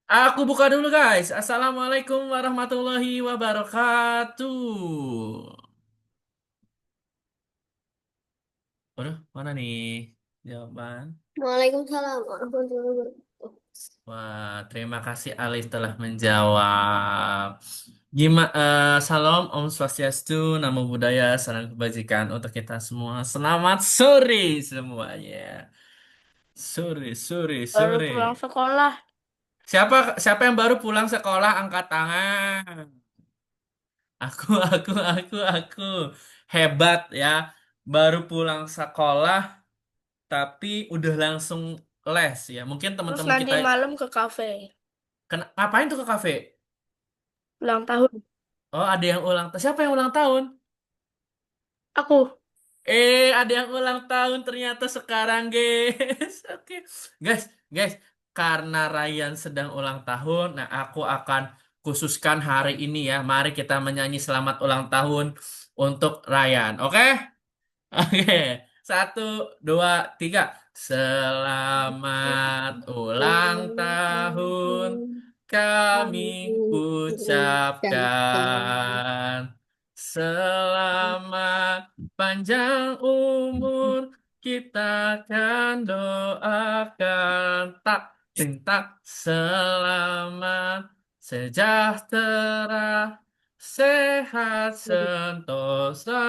Aku buka dulu guys. Assalamualaikum warahmatullahi wabarakatuh. Waduh, mana nih jawaban? Waalaikumsalam warahmatullahi wabarakatuh. Wah, terima kasih Alif telah menjawab. Salam Om Swastiastu, Namo Buddhaya, Salam Kebajikan untuk kita semua. Selamat sore semuanya. Sore, sore, Baru pulang sore. sekolah. Siapa siapa yang baru pulang sekolah angkat tangan? Aku hebat ya. Baru pulang sekolah tapi udah langsung les ya. Mungkin Terus teman-teman nanti kita malam ke kafe. ngapain tuh ke kafe? Ulang tahun. Oh, ada yang ulang tahun. Siapa yang ulang tahun? Aku. Ada yang ulang tahun ternyata sekarang, guys. Oke. Guys, guys, karena Ryan sedang ulang tahun, nah aku akan khususkan hari ini ya. Mari kita menyanyi selamat ulang tahun untuk Ryan. Oke? Oke, satu, dua, tiga. Selamat ulang tahun kami ucapkan. Selamat panjang umur kita akan doakan. Tak, ting, tak. Selamat sejahtera, sehat sentosa.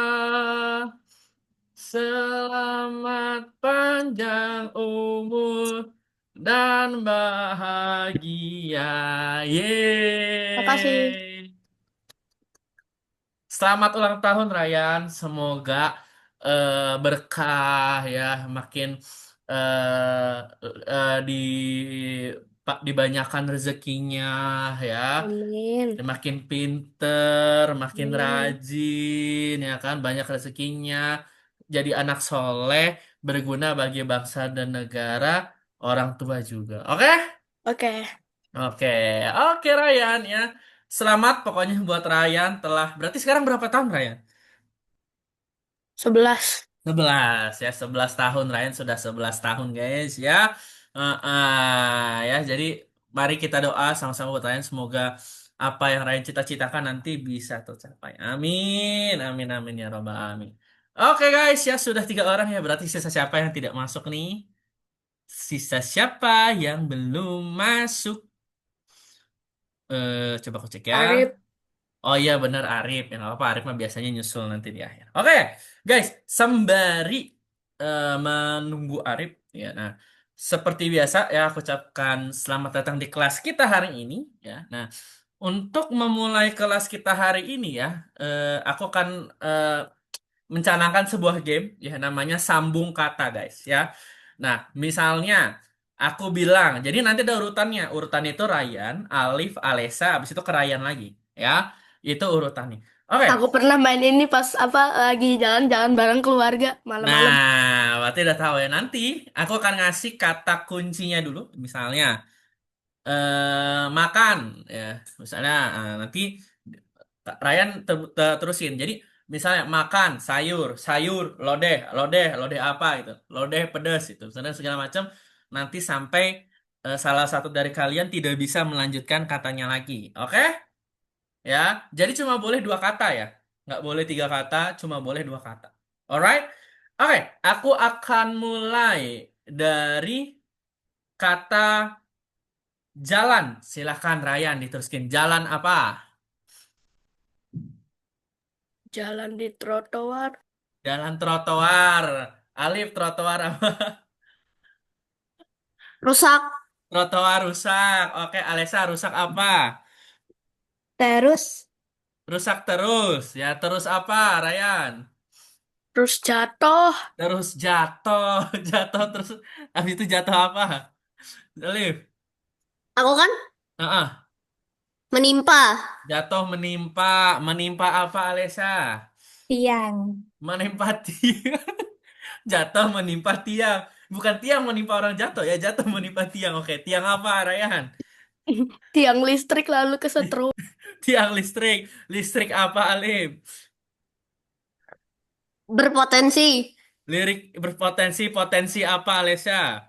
Selamat panjang umur dan bahagia. Makasih. Yeay. Selamat ulang tahun Ryan. Semoga berkah ya, makin eh di dibanyakan rezekinya ya. Amin. Makin pinter, makin Amin. rajin, ya kan, banyak rezekinya, jadi anak soleh, berguna bagi bangsa dan negara, orang tua juga. Oke? Oke. Oke, oke Ryan ya. Selamat pokoknya buat Ryan telah, berarti sekarang berapa tahun Ryan? 11. 11 ya, 11 tahun Ryan sudah 11 tahun guys ya. Ya, jadi mari kita doa sama-sama buat Ryan semoga apa yang Ryan cita-citakan nanti bisa tercapai. Amin, amin, amin ya robbal alamin. Oke guys ya, sudah 3 orang ya, berarti sisa siapa yang tidak masuk nih? Sisa siapa yang belum masuk? Coba aku cek ya. Arif. Oh iya bener Arif, yang apa Arif mah biasanya nyusul nanti di akhir. Oke, guys, sembari menunggu Arif, ya. Nah, seperti biasa ya aku ucapkan selamat datang di kelas kita hari ini, ya. Nah, untuk memulai kelas kita hari ini ya, aku akan eh, mencanangkan sebuah game, ya namanya sambung kata, guys, ya. Nah, misalnya aku bilang, jadi nanti ada urutannya, urutan itu Ryan, Alif, Alesa, habis itu ke Ryan lagi, ya. Itu urutannya. Oke. Aku pernah main ini pas apa lagi jalan-jalan bareng keluarga Nah, malam-malam. berarti udah tahu ya. Nanti aku akan ngasih kata kuncinya dulu. Misalnya, makan. Ya, misalnya nanti Ryan terusin. Jadi, misalnya makan, sayur, sayur, lodeh, lodeh, lodeh apa gitu. Lodeh pedas itu. Misalnya segala macam. Nanti sampai salah satu dari kalian tidak bisa melanjutkan katanya lagi. Oke? Ya, jadi cuma boleh 2 kata ya. Nggak boleh 3 kata, cuma boleh 2 kata. Alright? Oke, aku akan mulai dari kata jalan. Silahkan Ryan diteruskin. Jalan apa? Jalan di trotoar. Jalan trotoar. Alif, trotoar apa? Rusak. Trotoar rusak. Oke, Alesa, rusak apa? Terus. Rusak terus. Ya, terus apa, Ryan? Terus jatuh. Terus jatuh. Jatuh terus. Habis itu jatuh apa? Alif. Aku kan Heeh. menimpa. Jatuh menimpa, menimpa apa Alesa? Tiang. Menimpa tiang. Jatuh menimpa tiang. Bukan tiang menimpa orang jatuh ya, jatuh menimpa tiang. Oke, tiang apa Rayhan? Tiang listrik lalu kesetrum. Tiang listrik. Listrik apa Alim? Berpotensi. Lirik berpotensi, potensi apa Alesya?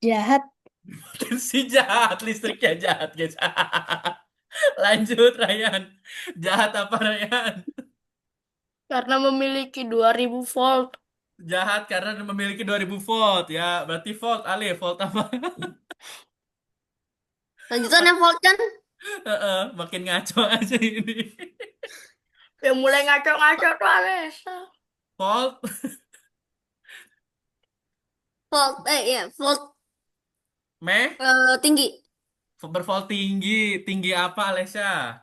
Jahat. Si jahat, listriknya jahat, guys. Lanjut, Ryan. Jahat apa, Ryan? Karena memiliki 2000 volt. Jahat karena memiliki 2000 volt. Ya, berarti volt, Alif. Volt apa? Lanjutannya volt kan? Makin ngaco aja ini. Yang mulai ngaco-ngaco tuh Alesa. Volt, Volt, ya, volt meh, tinggi. bervolt tinggi. Tinggi apa, Alesya?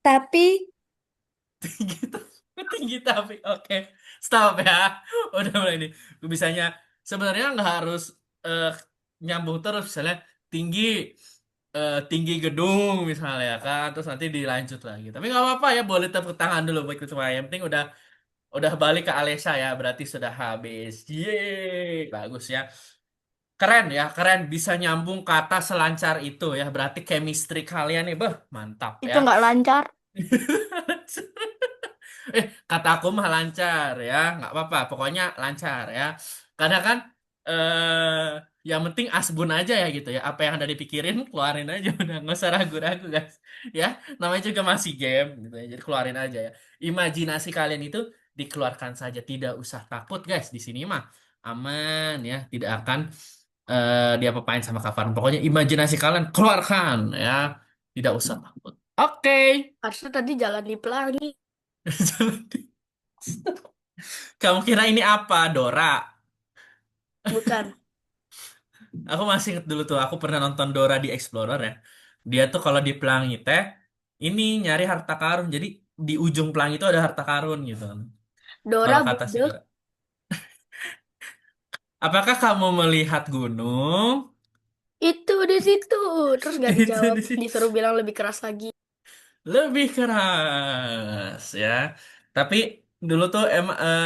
Tapi Tinggi, tinggi tapi oke. Stop ya. Udah mulai nih. Bisanya sebenarnya nggak harus eh, nyambung terus. Misalnya tinggi tinggi gedung misalnya kan. Terus nanti dilanjut lagi. Tapi nggak apa-apa ya. Boleh tepuk tangan dulu buat semua. Yang penting udah balik ke Alesha ya. Berarti sudah habis. Yeay. Bagus ya. Keren ya, keren bisa nyambung kata selancar itu ya. Berarti chemistry kalian nih, beh, mantap Itu ya. nggak lancar. Kata aku mah lancar ya, nggak apa-apa, pokoknya lancar ya. Karena kan yang penting asbun aja ya gitu ya. Apa yang ada dipikirin keluarin aja udah nggak usah ragu-ragu guys. Ya, namanya juga masih game gitu ya. Jadi keluarin aja ya. Imajinasi kalian itu dikeluarkan saja, tidak usah takut guys. Di sini mah aman ya, tidak akan diapa-apain sama kafan. Pokoknya imajinasi kalian keluarkan ya, tidak usah takut. Oke. Harusnya tadi jalan di pelangi. Kamu kira ini apa, Dora? Bukan. Aku masih inget dulu tuh, aku pernah nonton Dora di Explorer ya. Dia tuh kalau di pelangi teh, ini nyari harta karun. Jadi di ujung pelangi itu ada harta karun gitu kan. Kalau Dora kata si budek. Dora. Apakah kamu melihat gunung? Itu di situ. Terus nggak Itu dijawab. di situ. Disuruh bilang lebih keras lagi. Lebih keras ya. Tapi dulu tuh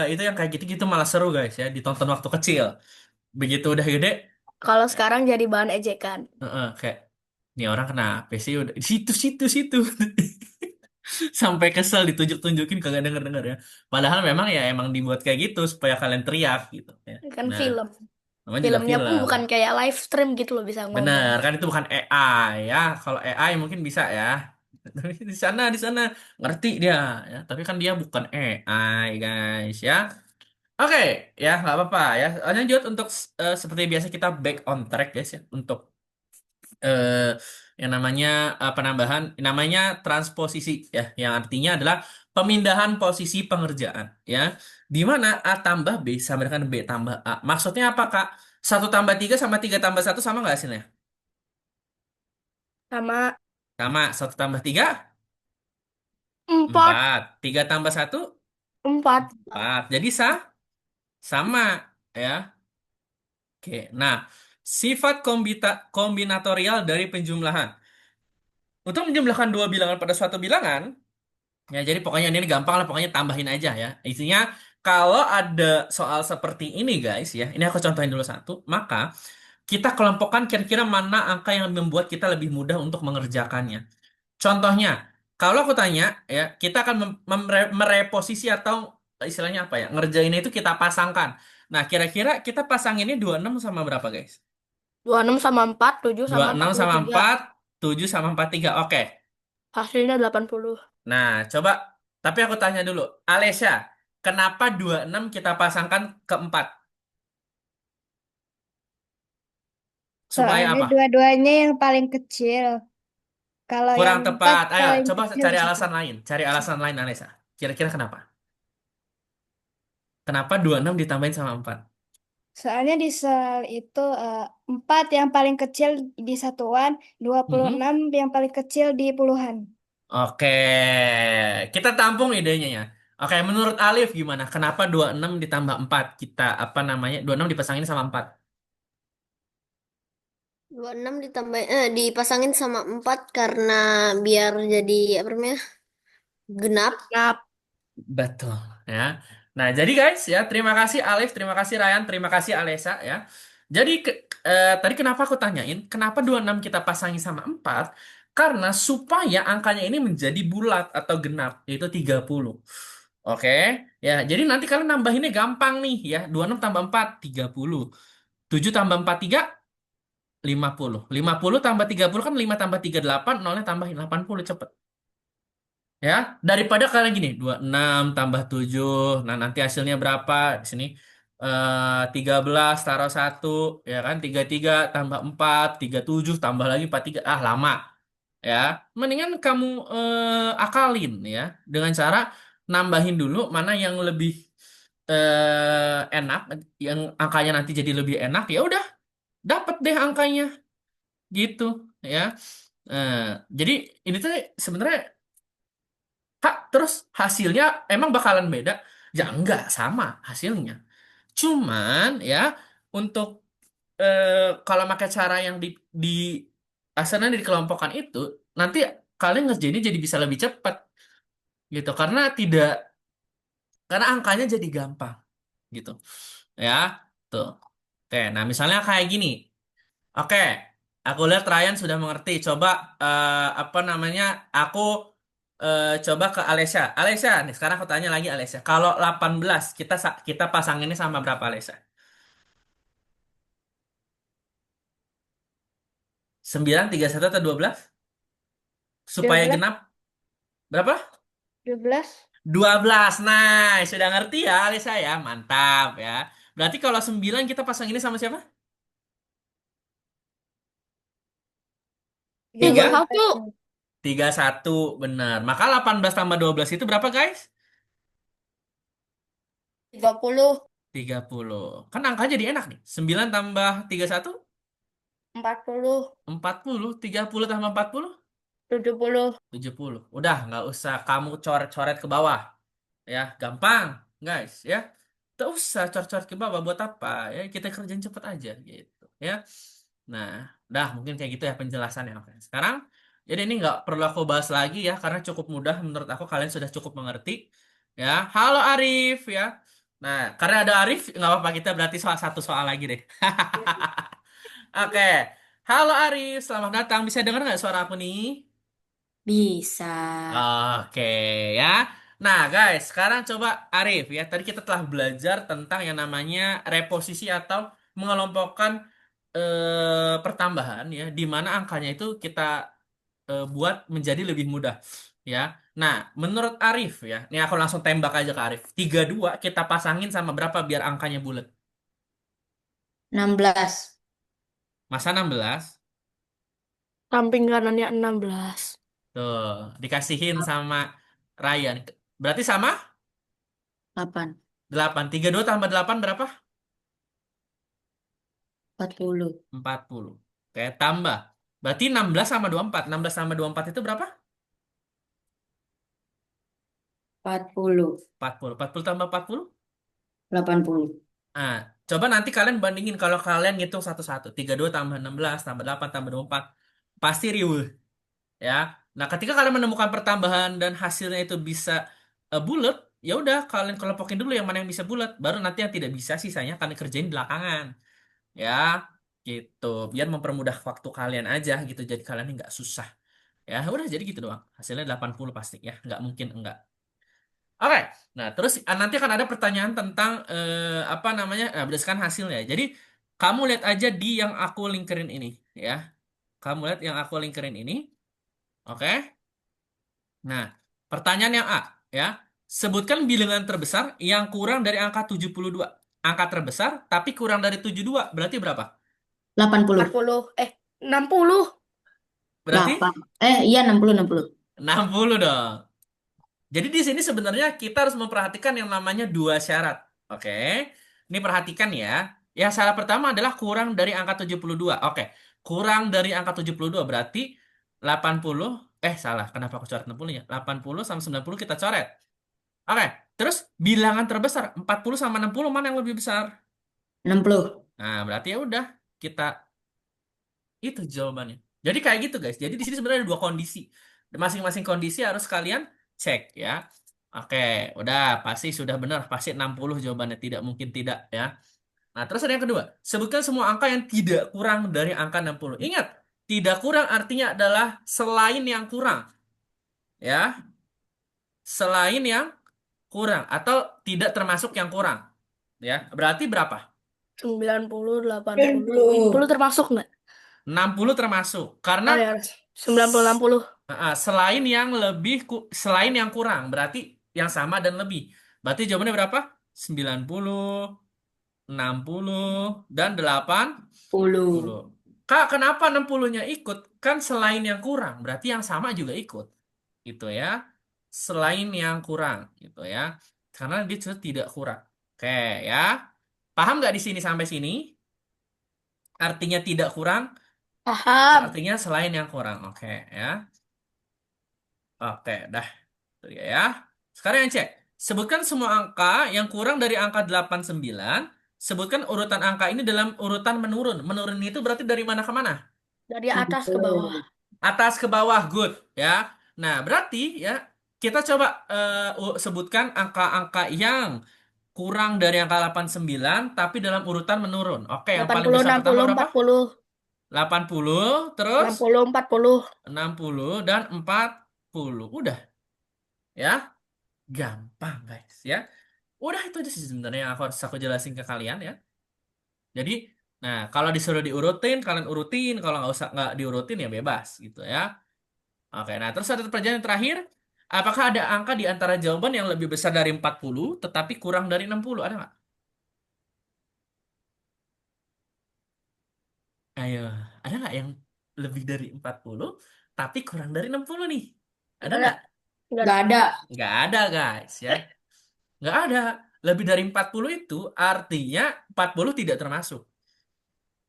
itu yang kayak gitu-gitu malah seru guys ya. Ditonton waktu kecil. Begitu udah gede, Kalau sekarang jadi bahan ejekan. kayak, nih orang kenapa sih udah di situ situ situ. Sampai kesel ditunjuk-tunjukin kagak denger-denger ya. Padahal memang ya emang dibuat kayak gitu supaya kalian teriak gitu ya. Kan Nah, film. namanya juga Filmnya pun film. bukan kayak live stream gitu loh bisa ngomong. Bener kan itu bukan AI ya. Kalau AI mungkin bisa ya. Tapi di sana ngerti dia ya. Tapi kan dia bukan AI guys ya. Oke ya nggak apa-apa ya. Lanjut untuk seperti biasa kita back on track guys ya untuk eh, yang namanya penambahan namanya transposisi ya yang artinya adalah pemindahan posisi pengerjaan ya di mana A tambah B sama dengan B tambah A maksudnya apa Kak 1 tambah 3 sama 3 tambah 1 sama nggak hasilnya Sama sama 1 tambah 3 empat. 4 3 tambah 1 Empat. 4 jadi sama ya oke nah sifat kombinatorial dari penjumlahan untuk menjumlahkan dua bilangan pada suatu bilangan. Ya, jadi pokoknya ini gampang lah, pokoknya tambahin aja ya. Isinya, kalau ada soal seperti ini guys ya, ini aku contohin dulu satu, maka kita kelompokkan kira-kira mana angka yang membuat kita lebih mudah untuk mengerjakannya. Contohnya, kalau aku tanya ya, kita akan mereposisi atau istilahnya apa ya, ngerjain itu kita pasangkan. Nah, kira-kira kita pasanginnya 26 sama berapa guys? 26 sama 4, 7 dua sama puluh empat enam puluh sama tiga 4, 7 sama 43. Oke. Hasilnya 80. Nah, coba, tapi aku tanya dulu, Alesya, kenapa 26 kita pasangkan ke 4? Supaya soalnya apa? dua-duanya yang paling kecil. Kalau Kurang yang empat tepat. Ayo, paling coba kecil cari di situ. alasan lain. Cari alasan lain, Alesya. Kira-kira kenapa? Kenapa 26 ditambahin sama 4? Soalnya di sel itu empat yang paling kecil di satuan, 26 yang paling kecil di puluhan. Oke, kita tampung idenya ya. Oke, menurut Alif gimana? Kenapa 26 ditambah 4? Kita, apa namanya, 26 dipasangin sama 4? 26 ditambah dipasangin sama 4 karena biar jadi apa namanya? Genap. Nah, Betul ya. Nah, jadi guys ya, terima kasih Alif, terima kasih Ryan, terima kasih Alesa ya. Jadi tadi kenapa aku tanyain, kenapa 26 kita pasangi sama 4? Karena supaya angkanya ini menjadi bulat atau genap, yaitu 30. Oke, ya. Jadi nanti kalian nambahinnya gampang nih ya. 26 tambah 4, 30. 7 tambah 4, 3, 50 tambah 30 kan 5 tambah 38, nolnya tambahin 80 cepet. Ya, daripada kalian gini, 26 tambah 7. Nah, nanti hasilnya berapa? Di sini 13 taruh 1, ya kan? 33 tambah 4, 37 tambah lagi 43. Ah, lama. Ya, mendingan kamu akalin ya dengan cara nambahin dulu mana yang lebih enak, yang angkanya nanti jadi lebih enak, ya udah dapat deh angkanya gitu ya. Eh, jadi ini tuh sebenarnya terus hasilnya emang bakalan beda? Ya enggak, sama hasilnya. Cuman ya untuk eh, kalau pakai cara yang di asalnya dikelompokkan itu nanti kalian ngerjainnya jadi bisa lebih cepat gitu karena angkanya jadi gampang gitu ya tuh. Oke, nah misalnya kayak gini. Oke, aku lihat Ryan sudah mengerti. Coba apa namanya? Aku coba ke Alessia. Alessia, nih sekarang aku tanya lagi Alessia. Kalau 18 kita pasang ini sama berapa Alessia? 9, 31 atau 12? Supaya 12, genap berapa? 12, 12. Nah, sudah ngerti ya Alessia ya. Mantap ya. Berarti kalau 9 kita pasang ini sama siapa? Tiga 3, satu. 3, 1. Benar. Maka 18 tambah 12 itu berapa guys? 30. 30. Kan angka jadi enak nih. 9 tambah 31, 40. 40. 30 tambah 40, 70. 70. Udah, nggak usah kamu coret-coret ke bawah. Ya, gampang, guys. Ya, nggak usah coret-coret ke bawah. Buat apa? Ya, kita kerjain cepet aja, gitu. Ya, nah, dah mungkin kayak gitu ya penjelasannya. Oke, sekarang, jadi ini nggak perlu aku bahas lagi ya, karena cukup mudah menurut aku. Kalian sudah cukup mengerti. Ya, halo Arif, ya. Nah, karena ada Arif, nggak apa-apa kita berarti satu soal lagi deh. Oke. Halo Arif, selamat datang. Bisa dengar nggak suara aku nih? Bisa. Oke ya. Nah guys, sekarang coba Arif ya. Tadi kita telah belajar tentang yang namanya reposisi atau mengelompokkan pertambahan ya, di mana angkanya itu kita buat menjadi lebih mudah ya. Nah, menurut Arif ya, ini aku langsung tembak aja ke Arif. 32 kita pasangin sama berapa biar angkanya bulat? 16. Masa 16? Samping kanannya 16. Tuh, dikasihin sama Ryan. Berarti sama 8. 8. 32 tambah 8 berapa? 40. 40. Oke, tambah. Berarti 16 sama 24. 16 sama 24 itu berapa? 40. 40. 40 tambah 40? 80. Nah, coba nanti kalian bandingin kalau kalian ngitung satu-satu. 32 tambah 16 tambah 8 tambah 24. Pasti riuh, ya. Nah, ketika kalian menemukan pertambahan dan hasilnya itu bisa bulat, ya udah kalian kelompokin dulu yang mana yang bisa bulat. Baru nanti yang tidak bisa sisanya kalian kerjain belakangan. Ya, gitu. Biar mempermudah waktu kalian aja gitu. Jadi kalian nggak susah. Ya, udah jadi gitu doang. Hasilnya 80 pasti ya. Nggak mungkin enggak. Oke. Nah, terus nanti akan ada pertanyaan tentang apa namanya? Berdasarkan hasilnya. Jadi, kamu lihat aja di yang aku linkerin ini ya. Kamu lihat yang aku linkerin ini. Oke. Nah, pertanyaan yang A ya. Sebutkan bilangan terbesar yang kurang dari angka 72. Angka terbesar tapi kurang dari 72 berarti berapa? 80. 40. 60. Berarti 8. Iya 60 60. 60 dong. Jadi di sini sebenarnya kita harus memperhatikan yang namanya dua syarat. Oke. Ini perhatikan ya. Yang syarat pertama adalah kurang dari angka 72. Oke. Kurang dari angka 72 berarti 80. Salah. Kenapa aku coret 60 ya? 80 sama 90 kita coret. Oke. Terus bilangan terbesar 40 sama 60 mana yang lebih besar? 60. Nah, berarti ya udah kita itu jawabannya. Jadi kayak gitu guys. Jadi di sini sebenarnya ada dua kondisi. Masing-masing kondisi harus kalian cek ya. Oke, udah pasti sudah benar, pasti 60 jawabannya, tidak mungkin tidak ya. Nah, terus ada yang kedua. Sebutkan semua angka yang tidak kurang dari angka 60. Ingat, tidak kurang artinya adalah selain yang kurang ya. Selain yang kurang atau tidak termasuk yang kurang ya. Berarti berapa? 90, 80. 90. 70 termasuk nggak? 60 termasuk. Karena Oh ya, 90 60. selain yang selain yang kurang, berarti yang sama dan lebih. Berarti jawabannya berapa? 90, 60, dan 80. 10. Kak, kenapa 60-nya ikut? Kan selain yang kurang, berarti yang sama juga ikut. Gitu ya. Selain yang kurang, gitu ya. Karena dia sudah tidak kurang. Oke, ya. Paham nggak di sini sampai sini? Artinya tidak kurang, Paham. artinya selain yang kurang. Oke, ya. Oke, dah. Itu dia ya. Sekarang yang cek. Sebutkan semua angka yang kurang dari angka 89. Sebutkan urutan angka ini dalam urutan menurun. Menurun itu berarti dari mana ke mana? Dari atas ke bawah. Atas ke bawah, good ya. Nah, berarti ya kita coba sebutkan angka-angka yang kurang dari angka 89 tapi dalam urutan menurun. Oke, yang paling 80 besar pertama 60 berapa? 40. 80, terus 60 40. 60 dan 40. Udah ya, gampang guys ya. Udah itu aja sih sebenarnya yang aku jelasin ke kalian ya. Jadi, nah kalau disuruh diurutin, kalian urutin. Kalau nggak diurutin ya bebas gitu ya. Oke, nah terus ada pertanyaan terakhir. Apakah ada angka di antara jawaban yang lebih besar dari 40 tetapi kurang dari 60? Ada nggak? Ayo, ada nggak yang lebih dari 40 tapi kurang dari 60 nih? Ada Enggak ada. nggak? Enggak ada. Gak ada. Nggak ada guys ya. Nggak ada. Lebih dari 40 itu artinya 40 tidak termasuk.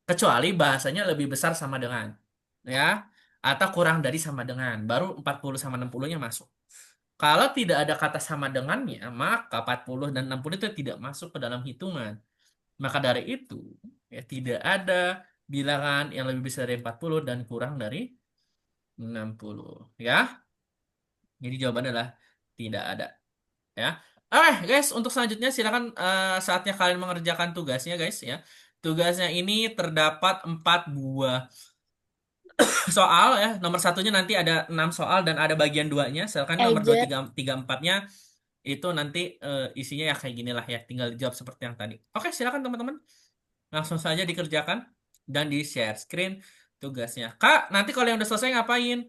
Kecuali bahasanya lebih besar sama dengan. Ya. Atau kurang dari sama dengan. Baru 40 sama 60-nya masuk. Kalau tidak ada kata sama dengannya, maka 40 dan 60 itu tidak masuk ke dalam hitungan. Maka dari itu, ya tidak ada bilangan yang lebih besar dari 40 dan kurang dari 60. Ya, jadi jawabannya adalah tidak ada. Ya. Oke, guys, untuk selanjutnya silakan saatnya kalian mengerjakan tugasnya, guys. Ya, tugasnya ini terdapat 4 buah soal ya. Nomor satunya nanti ada 6 soal dan ada bagian duanya. Silakan nomor 2, Ejet. 3, 3 4-nya itu nanti isinya ya kayak gini lah ya, tinggal dijawab seperti yang tadi. Oke, silakan teman-teman, langsung saja dikerjakan dan di share screen tugasnya. Kak, nanti kalau yang udah selesai ngapain?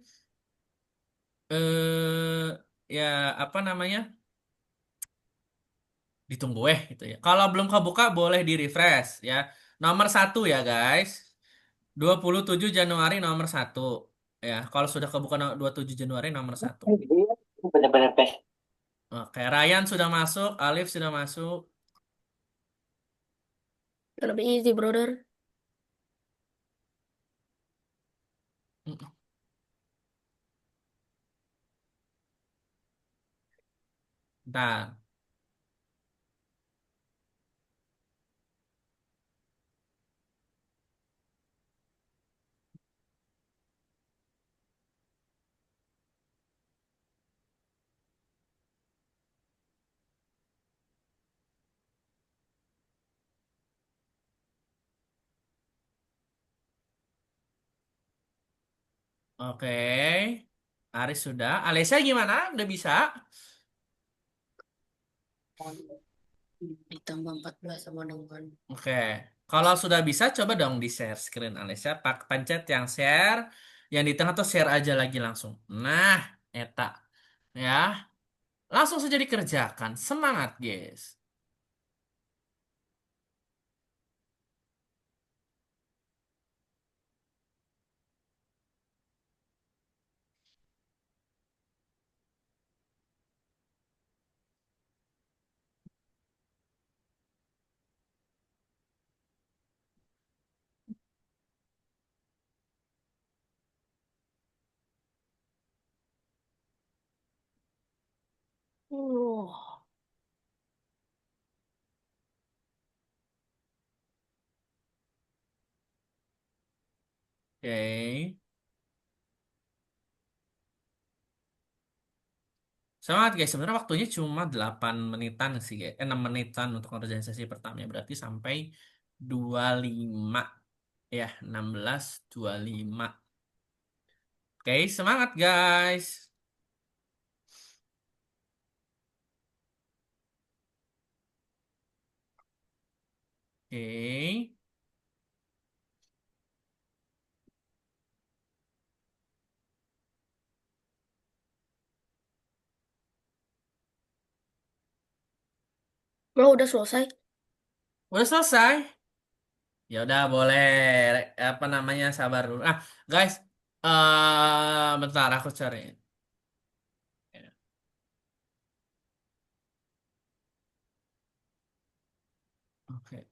Ya apa namanya? Ditunggu gitu ya. Kalau belum kebuka boleh di refresh ya. Nomor satu ya guys. 27 Januari nomor satu ya. Kalau sudah kebuka 27 Januari nomor satu. Bener-bener best. Oke, Ryan sudah masuk, Alif sudah masuk. Lebih easy, brother. Bentar. Oke. Aris sudah. Alessia gimana? Udah bisa? Ditambah 14 sama dengan. Oke. Kalau sudah bisa, coba dong di share screen Alessia. Pencet yang share. Yang di tengah tuh share aja lagi langsung. Nah, eta. Ya. Langsung saja dikerjakan. Semangat, guys. Uh. Oke. Semangat, guys. Sebenarnya waktunya cuma 8 menitan sih, guys. 6 menitan untuk organisasi pertama. Berarti sampai 25. Ya, 16:25. Oke, semangat, guys. Oke. Bro, udah selesai. Udah selesai. Ya udah boleh apa namanya sabar dulu. Ah, guys, bentar aku cari. Oke.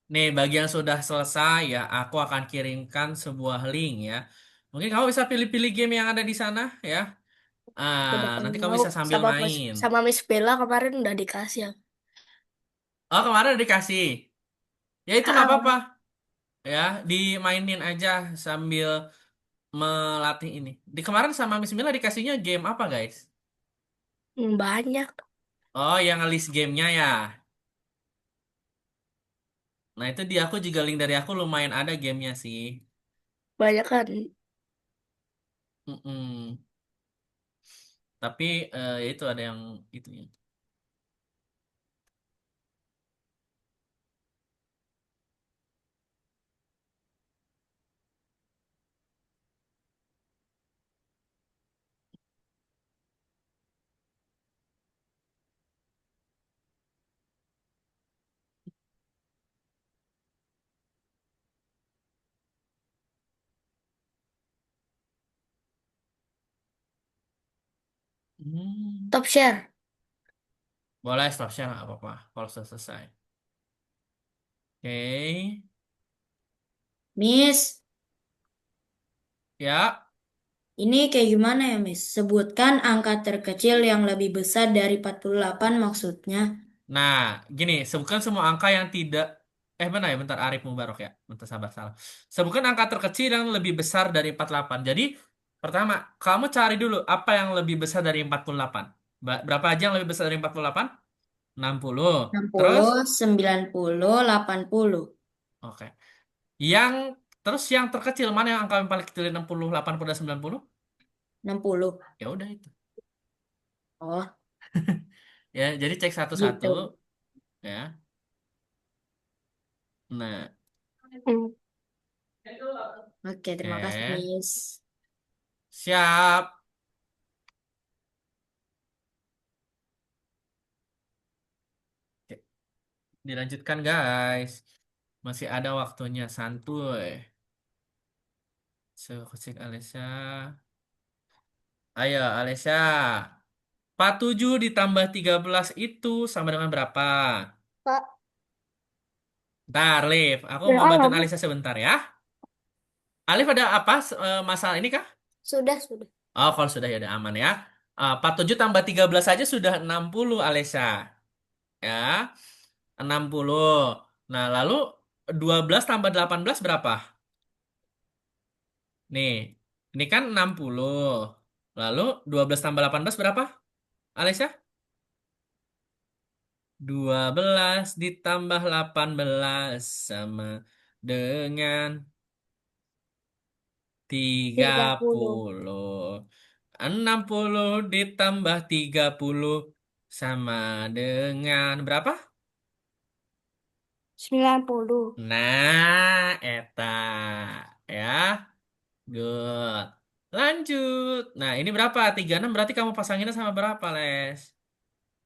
Nih, bagi yang sudah selesai ya, aku akan kirimkan sebuah link ya. Mungkin kamu bisa pilih-pilih game yang ada di sana ya. Udah Nanti kamu tahu bisa sambil main. sama Miss Bella kemarin udah dikasih ya. Oh, kemarin udah dikasih. Ya itu nggak Ah, apa-apa ya, dimainin aja sambil melatih ini. Di kemarin sama Miss Mila dikasihnya game apa, guys? banyak. Oh, yang list gamenya ya. Nah, itu di aku juga link dari aku lumayan ada gamenya sih. Banyak kan. Mm-mm. Tapi ya itu ada yang itu ya. Hmm. Top share. Boleh stop share nggak apa-apa kalau sudah selesai. Oke. Miss, Ya. ini kayak gimana ya, Miss? Sebutkan angka terkecil yang lebih besar dari 48 maksudnya. Nah, gini, sebutkan semua angka yang tidak mana ya? Bentar, Arif Mubarok ya. Bentar, sabar salah. Sebutkan angka terkecil yang lebih besar dari 48. Jadi, pertama, kamu cari dulu apa yang lebih besar dari 48. Berapa aja yang lebih besar dari 48? 60. Terus, 60, 90, 80. oke. Yang terus yang terkecil mana yang angka yang paling kecil 60, 80 dan 90? 60. Ya udah itu. Oh, Ya, jadi cek satu-satu gitu. ya. Nah, Hmm. Oke, terima kasih, oke. Miss. Siap. Oke, dilanjutkan guys. Masih ada waktunya santuy. So, cek Alesya. Ayo, Alesya. 47 ditambah 13 itu sama dengan berapa? Pak, Bentar, Liv. Aku Ya, mau bantuin kamu. Alesya sebentar ya. Alif ada apa masalah ini kah? sudah. Oh, kalau sudah ya udah aman ya. 47 tambah 13 saja sudah 60, Alesya. Ya, 60. Nah, lalu 12 tambah 18 berapa? Nih, ini kan 60. Lalu 12 tambah 18 berapa, Alesya? 12 ditambah 18 sama dengan 30. 30. 60 ditambah 30 sama dengan berapa? 90. Nah, eta ya. Good. Lanjut. Nah, ini berapa? 36 berarti kamu pasanginnya sama berapa, Les?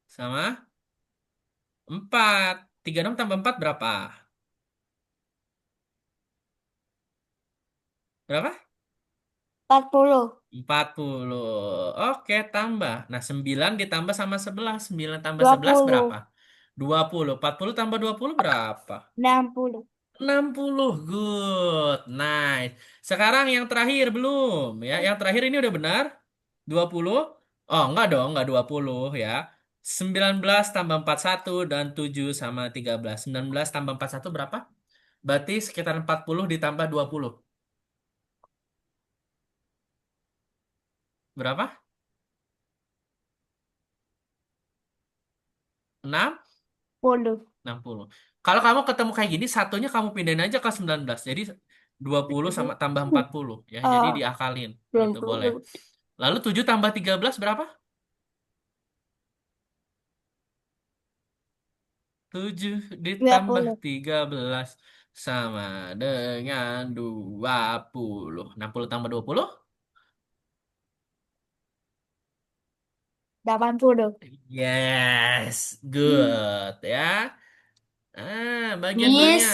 Sama 4. 36 tambah 4 berapa? Berapa? 40. 40. Oke, tambah. Nah, 9 ditambah sama 11. 9 tambah 11 berapa? 20. 20. 40 tambah 20 berapa? 60. 60. Good. Nice. Sekarang yang terakhir belum ya. Yang terakhir ini udah benar. 20. Oh, enggak dong, enggak 20 ya. 19 tambah 41 dan 7 sama 13. 19 tambah 41 berapa? Berarti sekitar 40 ditambah 20. Berapa? 6? 10. 60. Kalau kamu ketemu kayak gini, satunya kamu pindahin aja ke 19. Jadi 20 sama tambah 40 ya. Jadi Oh, diakalin. Belum Gitu boleh. belum. Lalu 7 tambah 13 berapa? 7 ditambah 20. 13. sama dengan 20. 60 tambah 20? 80. Yes, Hmm. good ya. Bagian B-nya. Miss,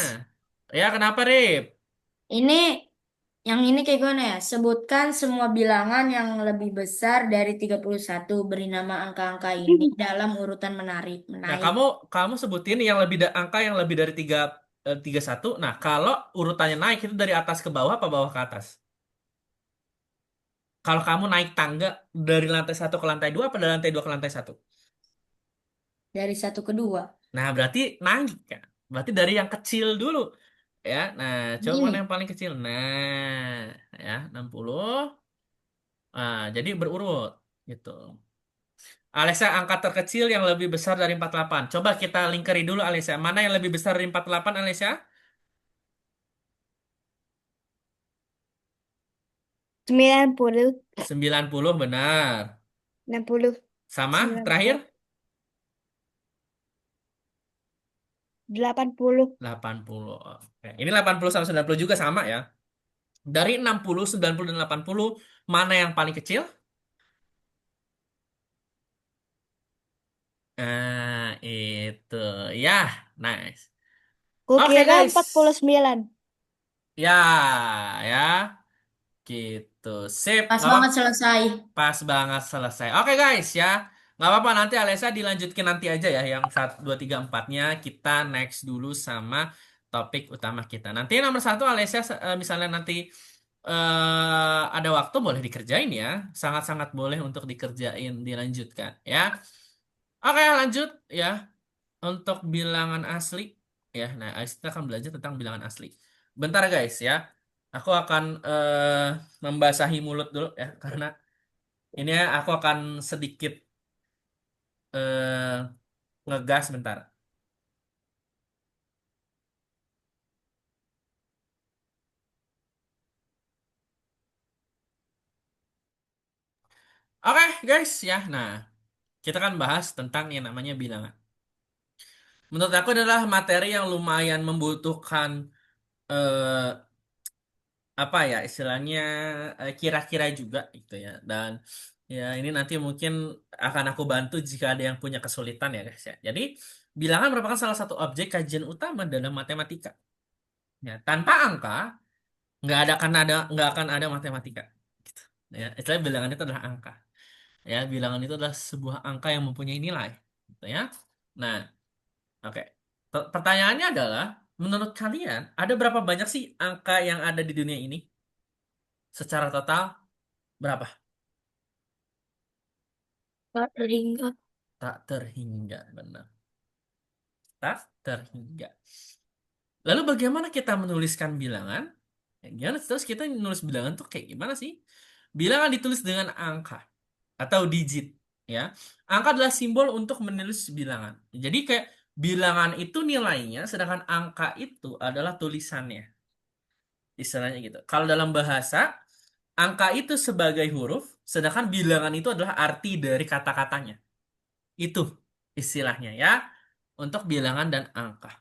Ya, kenapa, Rip? ini yang ini kayak gimana ya? Sebutkan semua bilangan yang lebih besar dari 31. Beri nama angka-angka ini dalam urutan Nah, menaik. kamu kamu sebutin yang angka yang lebih dari 31. Nah, kalau urutannya naik itu dari atas ke bawah apa bawah ke atas? Kalau kamu naik tangga dari lantai satu ke lantai 2 apa dari lantai 2 ke lantai satu? Dari satu ke dua. Nah, berarti naik kan? Berarti dari yang kecil dulu. Ya, nah, coba mana Ini. yang paling kecil? Nah, ya, 60. Jadi berurut gitu. Alisa, angka terkecil yang lebih besar dari 48. Coba kita lingkari dulu, Alisa. Mana yang lebih besar dari 48, Alisa? 90. 90 benar. 60. Sama, terakhir? 90. 80. 80. Oke. Ini 80 sama 90 juga sama ya. Dari 60, 90, dan 80, mana yang paling kecil? Itu. Ya, nice. Oke, Kukira guys. 49. Ya, ya. Gitu. Sip. Pas Nggak banget apa-apa. selesai. Pas banget selesai. Oke, guys, ya. Nggak apa-apa, nanti Alessa dilanjutkan nanti aja ya. Yang 1, 2, 3, 4-nya. Kita next dulu sama topik utama kita. Nanti nomor satu, Alessa, misalnya nanti ada waktu boleh dikerjain ya. Sangat-sangat boleh untuk dikerjain, dilanjutkan ya. Oke, lanjut ya. Untuk bilangan asli ya. Nah, kita akan belajar tentang bilangan asli. Bentar guys ya. Aku akan membasahi mulut dulu ya karena ini ya, aku akan sedikit eh, ngegas bentar. Oke guys ya. Nah, kita kan bahas tentang yang namanya bilangan. Menurut aku adalah materi yang lumayan membutuhkan eh, apa ya istilahnya kira-kira juga gitu ya. Dan ya ini nanti mungkin akan aku bantu jika ada yang punya kesulitan ya guys ya. Jadi bilangan merupakan salah satu objek kajian utama dalam matematika. Ya, tanpa angka nggak akan ada matematika. Gitu. Ya, istilah bilangan itu adalah angka. Ya, bilangan itu adalah sebuah angka yang mempunyai nilai. Gitu ya. Nah, oke. Pertanyaannya adalah, menurut kalian ada berapa banyak sih angka yang ada di dunia ini? Secara total berapa? Tak terhingga. Tak terhingga, benar. Tak terhingga. Lalu bagaimana kita menuliskan bilangan? Gimana terus kita nulis bilangan tuh kayak gimana sih? Bilangan ditulis dengan angka atau digit, ya. Angka adalah simbol untuk menulis bilangan. Jadi kayak bilangan itu nilainya, sedangkan angka itu adalah tulisannya. Istilahnya gitu. Kalau dalam bahasa, angka itu sebagai huruf, sedangkan bilangan itu adalah arti dari kata-katanya. Itu istilahnya ya, untuk bilangan dan angka.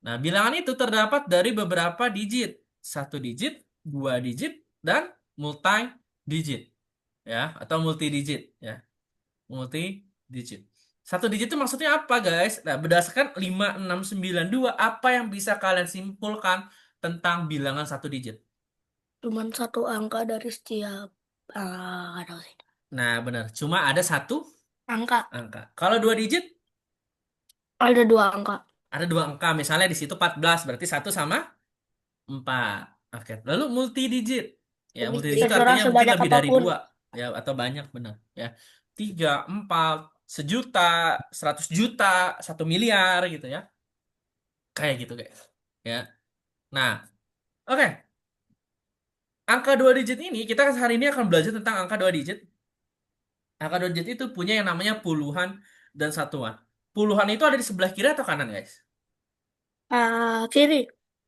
Nah, bilangan itu terdapat dari beberapa digit. Satu digit, dua digit, dan multi digit. Ya, atau multi digit. Ya, multi digit. Satu digit itu maksudnya apa, guys? Nah, berdasarkan 5, 6, 9, 2, apa yang bisa kalian simpulkan tentang bilangan satu digit? Cuman satu angka dari setiap nggak tahu sih. Nah, benar. Cuma ada satu Angka angka. Kalau dua digit, ada dua angka. ada dua angka. Misalnya di situ 14, berarti satu sama 4. Oke. Lalu multi digit. Ya, multi digit itu Terserah artinya mungkin sebanyak lebih dari apapun. 2. Ya, atau banyak, benar. Ya. 3, 4, sejuta, 100 juta, 1 miliar gitu ya. Kayak gitu, guys. Ya. Nah, oke. Angka dua digit ini, kita hari ini akan belajar tentang angka dua digit. Angka dua digit itu punya yang namanya puluhan dan satuan. Puluhan itu ada di sebelah kiri atau kanan, guys? Kiri.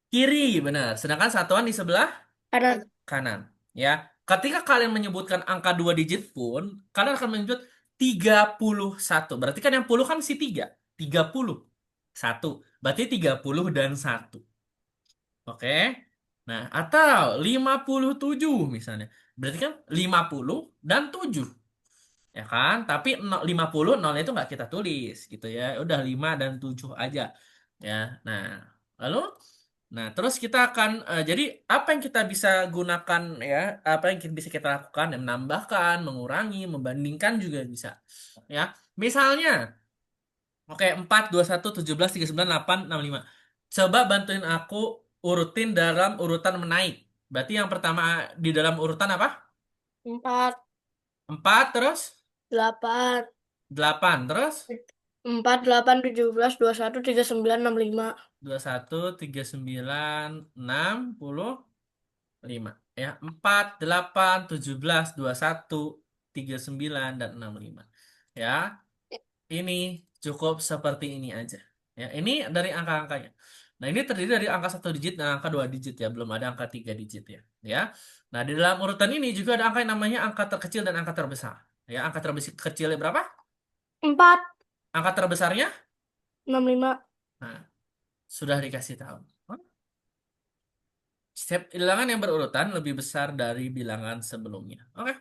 Kiri, benar. Sedangkan satuan di sebelah Ada kanan. Ya, ketika kalian menyebutkan angka dua digit pun, kalian akan menyebut 31. Berarti kan yang puluh kan si 3. 31. Berarti 30 dan 1. Oke. Nah, atau 57 misalnya. Berarti kan 50 dan 7. Ya kan? Tapi 50 nolnya itu nggak kita tulis gitu ya. Udah 5 dan 7 aja. Ya. Nah, lalu terus kita akan jadi apa yang kita bisa gunakan ya? Apa yang bisa kita lakukan? Ya, menambahkan, mengurangi, membandingkan juga bisa. Ya. Misalnya, oke, 4, 21, 17, 39, 8, 65. Coba bantuin aku urutin dalam urutan menaik. Berarti yang pertama di dalam urutan apa? 4, 4 terus 8, 8 terus 4, 8, 17, 21, 39, 65. 21, 39, 65. Ya, 4, 8, 17, 21, 39 dan 65. Ya, ini cukup seperti ini aja. Ya, ini dari angka-angkanya. Nah, ini terdiri dari angka 1 digit dan angka 2 digit ya, belum ada angka 3 digit ya. Ya. Nah, di dalam urutan ini juga ada angka yang namanya angka terkecil dan angka terbesar. Ya, angka terkecilnya berapa? 4, Angka terbesarnya? 65. Nah, sudah dikasih tahu. Setiap bilangan yang berurutan lebih besar dari bilangan sebelumnya. Oke.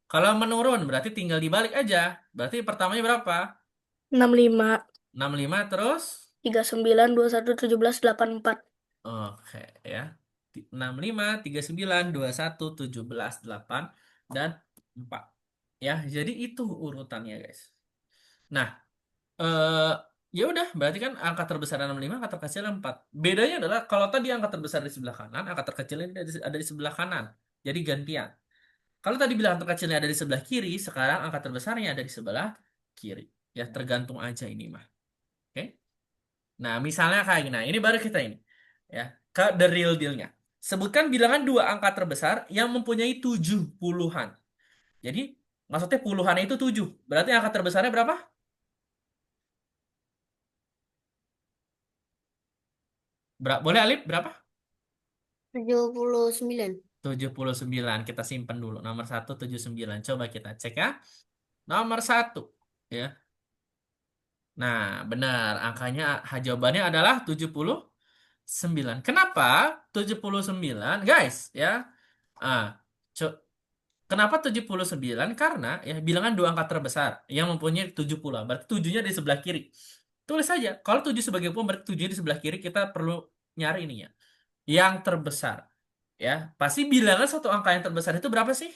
Kalau menurun berarti tinggal dibalik aja. Berarti pertamanya berapa? 65, 65 terus? 39, 21, 17, 84. Oke ya. 65, 39, 21, 17, 8 dan 4. Ya, jadi itu urutannya, guys. Nah, eh ya udah, berarti kan angka terbesar 65, angka terkecil 4. Bedanya adalah kalau tadi angka terbesar di sebelah kanan, angka terkecilnya ada di sebelah kanan. Jadi gantian. Kalau tadi bilang terkecilnya ada di sebelah kiri, sekarang angka terbesarnya ada di sebelah kiri. Ya, tergantung aja ini mah. Oke. Nah, misalnya kayak gini. Nah, ini baru kita ini. Ya, ke the real deal-nya. Sebutkan bilangan dua angka terbesar yang mempunyai 7 puluhan. Jadi, maksudnya puluhannya itu 7. Berarti angka terbesarnya berapa? Boleh Alip, berapa? 79. 79. Kita simpan dulu. Nomor 1, 79. Coba kita cek ya. Nomor 1. Ya. Nah, benar. Angkanya, jawabannya adalah 79. Kenapa 79? Guys, ya. Ah, Kenapa 79? Karena ya bilangan dua angka terbesar yang mempunyai 70. Berarti tujuhnya di sebelah kiri. Tulis saja. Kalau 7 sebagai pun berarti 7 di sebelah kiri, kita perlu nyari ininya. Yang terbesar. Ya, pasti bilangan satu angka yang terbesar itu berapa sih?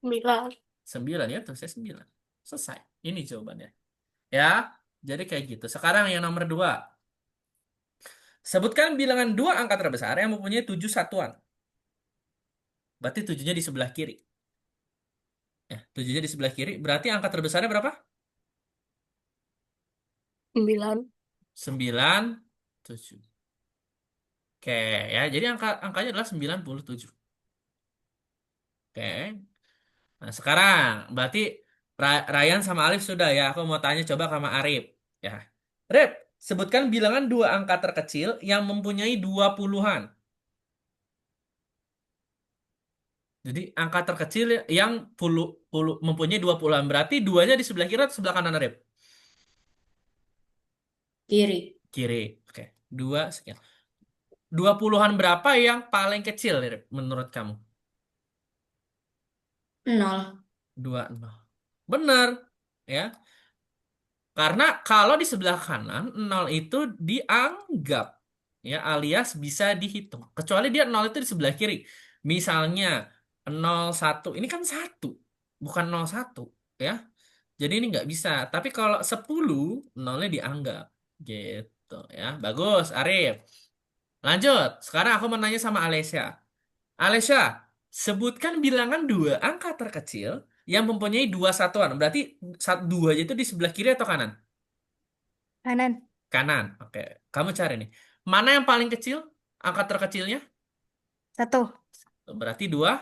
9. 9 ya, tulisnya 9. Selesai. Ini jawabannya. Ya, jadi kayak gitu. Sekarang yang nomor 2. Sebutkan bilangan dua angka terbesar yang mempunyai 7 satuan. Berarti 7-nya di sebelah kiri. Ya, 7-nya di sebelah kiri. Berarti angka terbesarnya berapa? 9. 9, 7. Oke, ya. Jadi angkanya adalah 97. Oke. Nah, sekarang berarti Ryan sama Alif sudah ya. Aku mau tanya coba sama Arif. Ya. Rip, sebutkan bilangan dua angka terkecil yang mempunyai 20 puluhan. Jadi angka terkecil yang mempunyai 20 puluhan. Berarti duanya di sebelah kiri atau sebelah kanan, Rip? Kiri. Kiri. Oke. Dua sekian. 20 puluhan berapa yang paling kecil, Rip, menurut kamu? 0. 2, 0. Benar. Ya. Karena kalau di sebelah kanan, 0 itu dianggap, ya, alias bisa dihitung. Kecuali dia 0 itu di sebelah kiri. Misalnya 01, ini kan 1, bukan 01, ya. Jadi ini nggak bisa. Tapi kalau 10, 0-nya dianggap. Gitu, ya. Bagus, Arif. Lanjut, sekarang aku mau nanya sama Alessia. Alessia, sebutkan bilangan dua angka terkecil yang mempunyai dua satuan. Berarti dua itu di sebelah kiri atau kanan? Kanan. Kanan. Oke. Kamu cari nih. Mana yang paling kecil? Angka terkecilnya? 1. Berarti dua.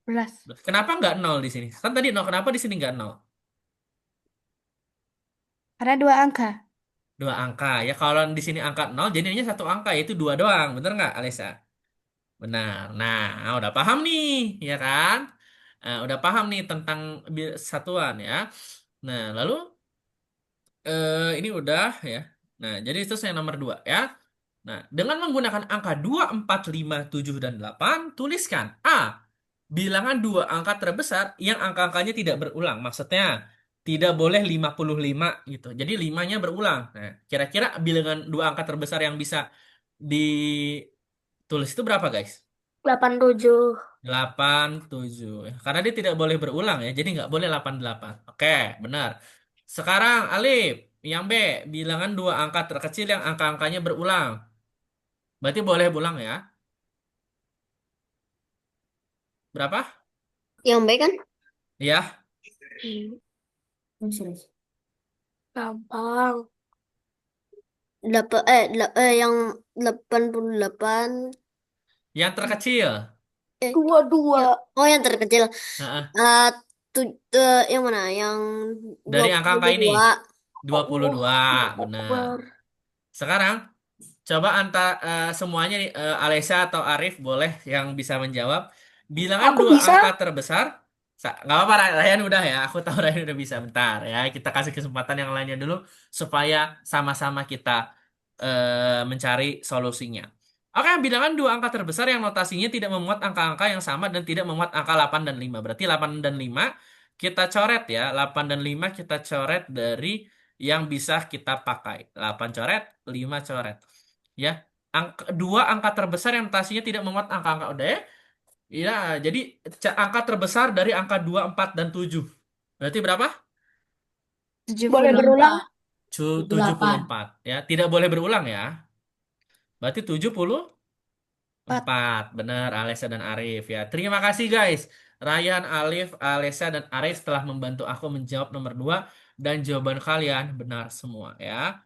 11. Kenapa nggak nol di sini? Kan tadi nol. Kenapa di sini nggak nol? Karena 2 angka. Dua angka. Ya kalau di sini angka nol, jadinya satu angka yaitu dua doang. Bener nggak, Alisa? Benar. Nah, udah paham nih, ya kan? Udah paham nih tentang satuan ya. Nah, lalu ini udah ya. Nah, jadi itu yang nomor 2 ya. Nah, dengan menggunakan angka 2, 4, 5, 7, dan 8, tuliskan A. Bilangan dua angka terbesar yang angka-angkanya tidak berulang. Maksudnya, tidak boleh 55 gitu. Jadi 5-nya berulang. Nah, kira-kira bilangan dua angka terbesar yang bisa ditulis itu berapa, guys? 87. 87. Ya, karena dia tidak boleh berulang ya. Jadi nggak boleh 88. Oke, benar. Sekarang, Alif. Yang B. Bilangan dua angka terkecil yang angka-angkanya berulang. Berarti boleh berulang ya. Berapa? Yang B kan? Ya. Gampang. Yang 88. Yang terkecil. Dua-dua. Oh, yang terkecil. Heeh. Eh, yang mana? Yang Dari angka-angka ini. 22. 22. Benar. Ber. Sekarang, coba semuanya nih, Alessia atau Arif boleh yang bisa menjawab. Bilangan Aku dua bisa. angka terbesar. Nggak apa-apa, Ryan udah ya. Aku tahu Ryan udah bisa. Bentar ya. Kita kasih kesempatan yang lainnya dulu supaya sama-sama kita mencari solusinya. Oke, bilangan dua angka terbesar yang notasinya tidak memuat angka-angka yang sama dan tidak memuat angka 8 dan 5. Berarti 8 dan 5 kita coret ya. 8 dan 5 kita coret dari yang bisa kita pakai. 8 coret, 5 coret. Ya, dua angka terbesar yang notasinya tidak memuat angka-angka udah ya. Iya, jadi angka terbesar dari angka 2, 4, dan 7. Berarti berapa? Boleh berulang? 78. 74. Ya, tidak boleh berulang ya. Berarti 74. Benar, Alessa dan Arif ya. Terima kasih guys. Ryan, Alif, Alessa, dan Arif telah membantu aku menjawab nomor 2 dan jawaban kalian benar semua ya.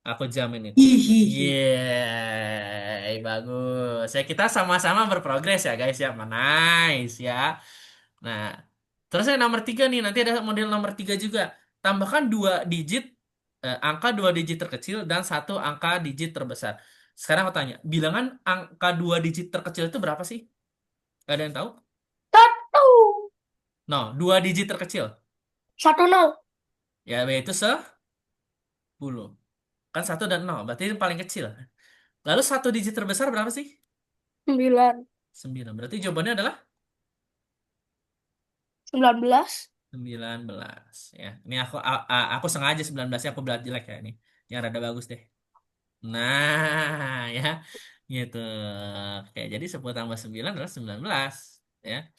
Aku jamin itu. Hihihi. Yeay, bagus. Ya, kita sama-sama berprogres ya guys ya. Nice ya. Nah, terus yang nomor 3 nih, nanti ada model nomor 3 juga. Tambahkan angka dua digit terkecil dan satu angka digit terbesar. Sekarang aku tanya, bilangan angka dua digit terkecil itu berapa sih? Gak ada yang tahu? Satu. No, dua digit terkecil. 1-0. Ya, yaitu 10. Kan 1 dan 0, berarti itu paling kecil. Lalu satu digit terbesar berapa sih? 9. 9. Berarti jawabannya adalah 19. 19 ya. Ini aku sengaja 19-nya aku belat jelek ya ini. Yang rada bagus deh. Nah, ya. Gitu. Oke, jadi 10 tambah 9 adalah 19 ya.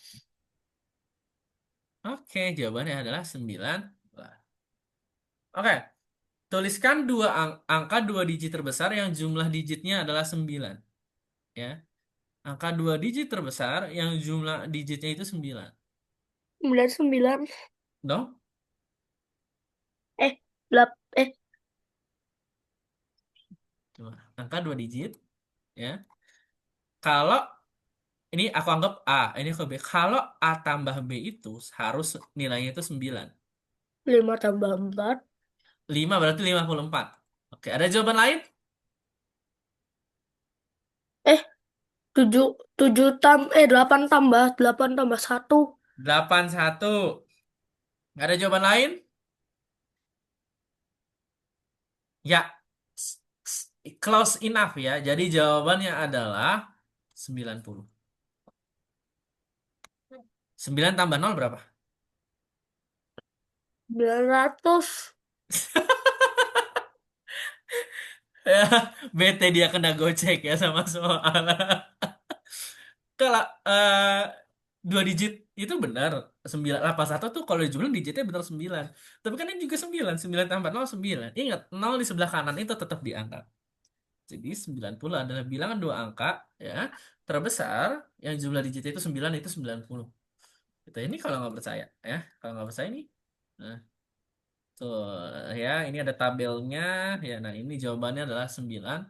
Oke, jawabannya adalah 19. Oke, tuliskan angka dua digit terbesar yang jumlah digitnya adalah 9 ya. Angka dua digit terbesar yang jumlah digitnya itu 9. 99. Dong? Eh, belap. Coba. Angka dua digit ya. Kalau ini aku anggap A, ini aku B. Kalau A tambah B itu harus nilainya itu 9. 5 tambah 4. 5 berarti 54. Oke, ada jawaban lain? 7. 8 tambah 1. 81. Nggak ada jawaban lain? Ya, close enough ya. Jadi jawabannya adalah 90. 9 tambah 0 berapa? 900. Ya, bete dia kena gocek ya sama soal. Kalau dua digit itu benar 981 tuh kalau dijumlah digitnya benar 9. Tapi kan ini juga 9. 9 tambah 0 9. Ingat, 0 di sebelah kanan itu tetap diangkat. Jadi 90 adalah bilangan dua angka ya terbesar yang jumlah digitnya itu 9 itu 90. Gitu. Ini kalau nggak percaya ya. Kalau nggak percaya nih. Nah, tuh ya, ini ada tabelnya ya. Nah, ini jawabannya adalah 9.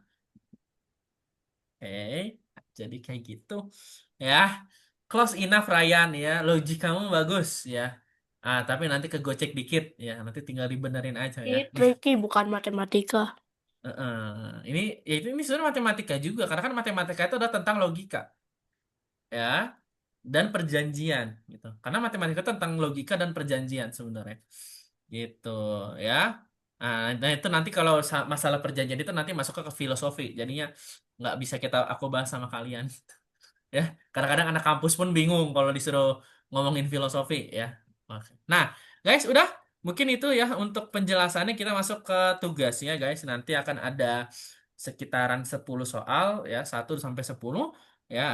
Oke. Jadi kayak gitu ya. Close enough Ryan ya. Logik kamu bagus ya. Tapi nanti kegocek dikit ya. Nanti tinggal dibenerin aja ya. Ini tricky, bukan matematika. Heeh. Ini sebenarnya matematika juga karena kan matematika itu adalah tentang logika ya dan perjanjian gitu. Karena matematika itu tentang logika dan perjanjian sebenarnya. Gitu ya. Nah, itu nanti kalau masalah perjanjian itu nanti masuk ke filosofi. Jadinya nggak bisa aku bahas sama kalian. Ya, kadang-kadang anak kampus pun bingung kalau disuruh ngomongin filosofi ya. Oke. Nah, guys, udah mungkin itu ya untuk penjelasannya kita masuk ke tugasnya guys. Nanti akan ada sekitaran 10 soal ya, 1 sampai 10 ya.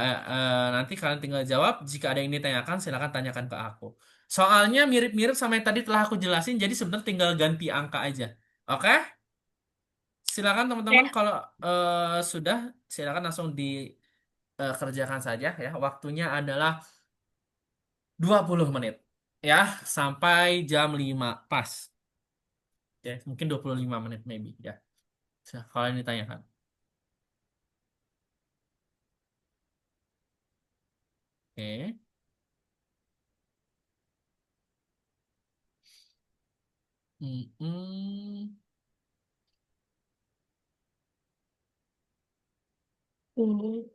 Nanti kalian tinggal jawab. Jika ada yang ditanyakan, silakan tanyakan ke aku. Soalnya mirip-mirip sama yang tadi telah aku jelasin, jadi sebenarnya tinggal ganti angka aja. Oke? Silakan teman-teman Ya. kalau sudah silakan langsung dikerjakan saja ya. Waktunya adalah 20 menit ya sampai jam 5 pas. Oke, mungkin 25 menit maybe ya. Kalau ini ditanyakan. Oke. Mm-mm. Hmm.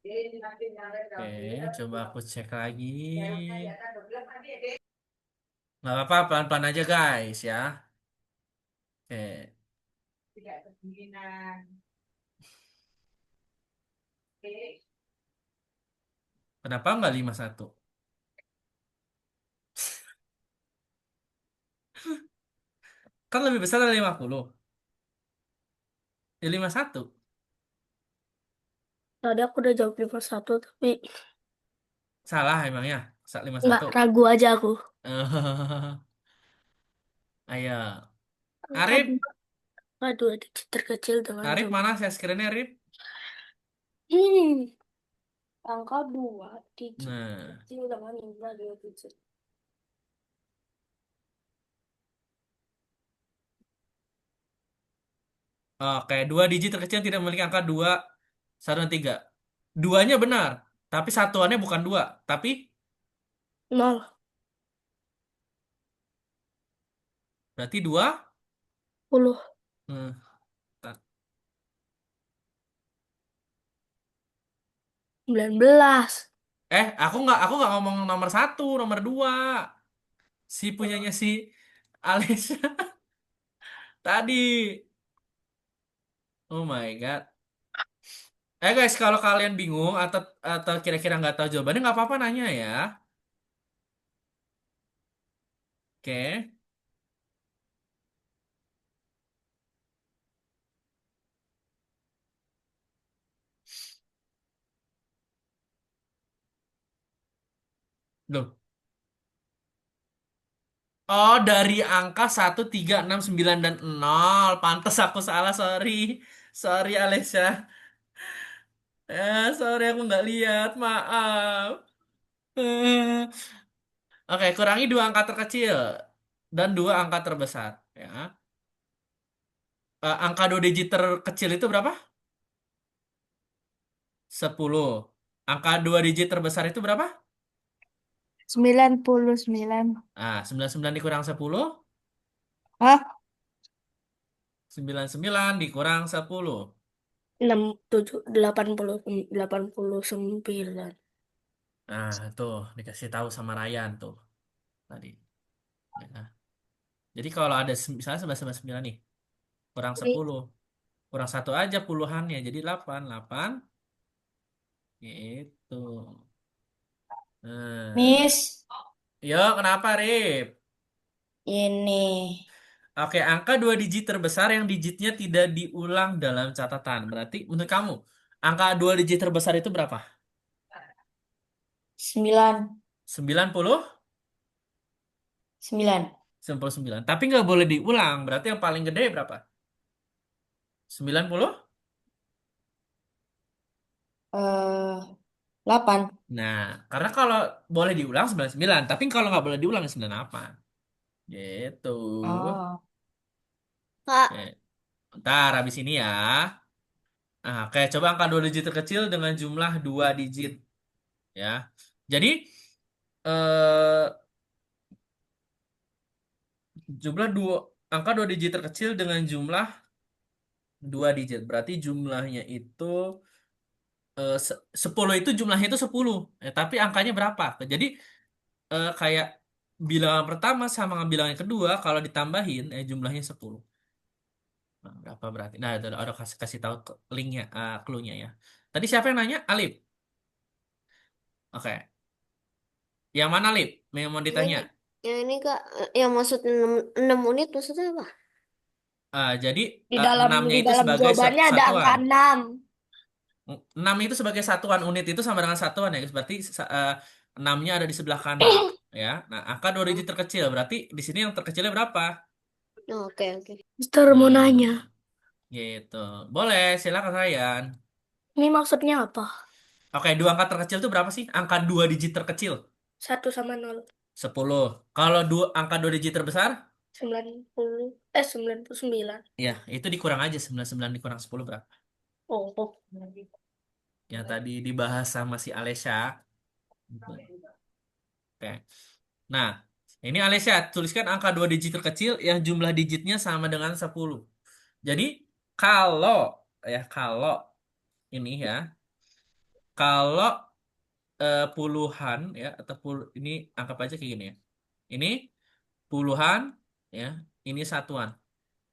Oke, coba aku cek lagi. Nggak apa-apa, pelan-pelan aja guys ya. Oke. Kenapa nggak 51? Kan lebih besar dari 50. Ya 51. Tadi aku udah jawab 51 tapi Salah emangnya. Lima nggak satu. ragu aja aku. Ayo. Angka Arif, dua, angka dua digit terkecil dengan Arif jumlah. mana share screen-nya Arif? Hmm. Angka dua digit Nah, terkecil dengan jumlah dua digit. oke, dua digit terkecil yang tidak memiliki angka 2, 1, dan 3. Duanya benar, tapi satuannya bukan 2. Tapi, Nol, berarti 2. 10, Hmm, tar. 19. Aku nggak ngomong nomor 1, nomor 2. Si punyanya si Alessia tadi. Oh my God. Guys, kalau kalian bingung atau kira-kira nggak tahu jawabannya nggak apa-apa nanya ya. Oke, loh. Oh, dari angka 1, 3, 6, 9 dan 0. Pantes aku salah, sorry. Sorry, Alessia. Sorry aku nggak lihat, maaf. Oke, kurangi dua angka terkecil dan dua angka terbesar. Ya. Angka dua digit terkecil itu berapa? 10. Angka dua digit terbesar itu berapa? 99. 99 dikurang 10. Hah? 99 dikurang 10. 6, 7, 89. Nah, tuh dikasih tahu sama Ryan tuh tadi. Ya. Jadi kalau ada misalnya 11, 9 nih, kurang Ini 10, kurang satu aja puluhannya, jadi 8, 8 gitu. Nah, Miss, yo kenapa Rip? ini Oke, angka dua digit terbesar yang digitnya tidak diulang dalam catatan. Berarti menurut kamu, angka dua digit terbesar itu berapa? 9. 90? 9. 99. Tapi nggak boleh diulang. Berarti yang paling gede berapa? 90? Eh, 8. Nah, karena kalau boleh diulang 99. Tapi kalau nggak boleh diulang ya 98. Gitu. Oh. Oke. Kak, Ntar habis ini ya. Nah, oke, coba angka 2 digit terkecil dengan jumlah 2 digit. Ya. Jadi, eh, jumlah dua angka 2 digit terkecil dengan jumlah 2 digit. Berarti jumlahnya itu 10 itu jumlahnya itu 10. Tapi angkanya berapa? Jadi kayak bilangan pertama sama bilangan kedua kalau ditambahin jumlahnya 10. Nah, berapa berarti? Nah, itu udah kasih kasih tahu linknya, clue-nya ya. Tadi siapa yang nanya? Alif. Oke. Yang mana Alif? Yang mau yang ditanya? ini, yang ini Kak, yang maksud 6 unit maksudnya apa? Jadi Di dalam 6-nya di itu dalam sebagai jawabannya ada angka satuan. 6. 6 itu sebagai satuan, unit itu sama dengan satuan ya guys. Berarti 6-nya ada di sebelah kanan ya. Nah, angka 2 digit terkecil berarti di sini yang terkecilnya berapa? Oh, oke, oke. Mister mau Nah, nanya, gitu. Boleh, silakan Ryan. ini maksudnya apa? Oke, dua angka terkecil itu berapa sih? Angka 2 digit terkecil 1 sama 0. 10. Kalau angka 2 digit terbesar, 99. ya itu dikurang aja 99 dikurang 10 berapa? Oh, oh. Yang tadi dibahas sama si Alesya. Oke. Nah, ini Alesya, tuliskan angka 2 digit terkecil yang jumlah digitnya sama dengan 10. Jadi, kalau kalau ini ya, kalau puluhan ya atau ini anggap aja kayak gini ya. Ini puluhan ya, ini satuan.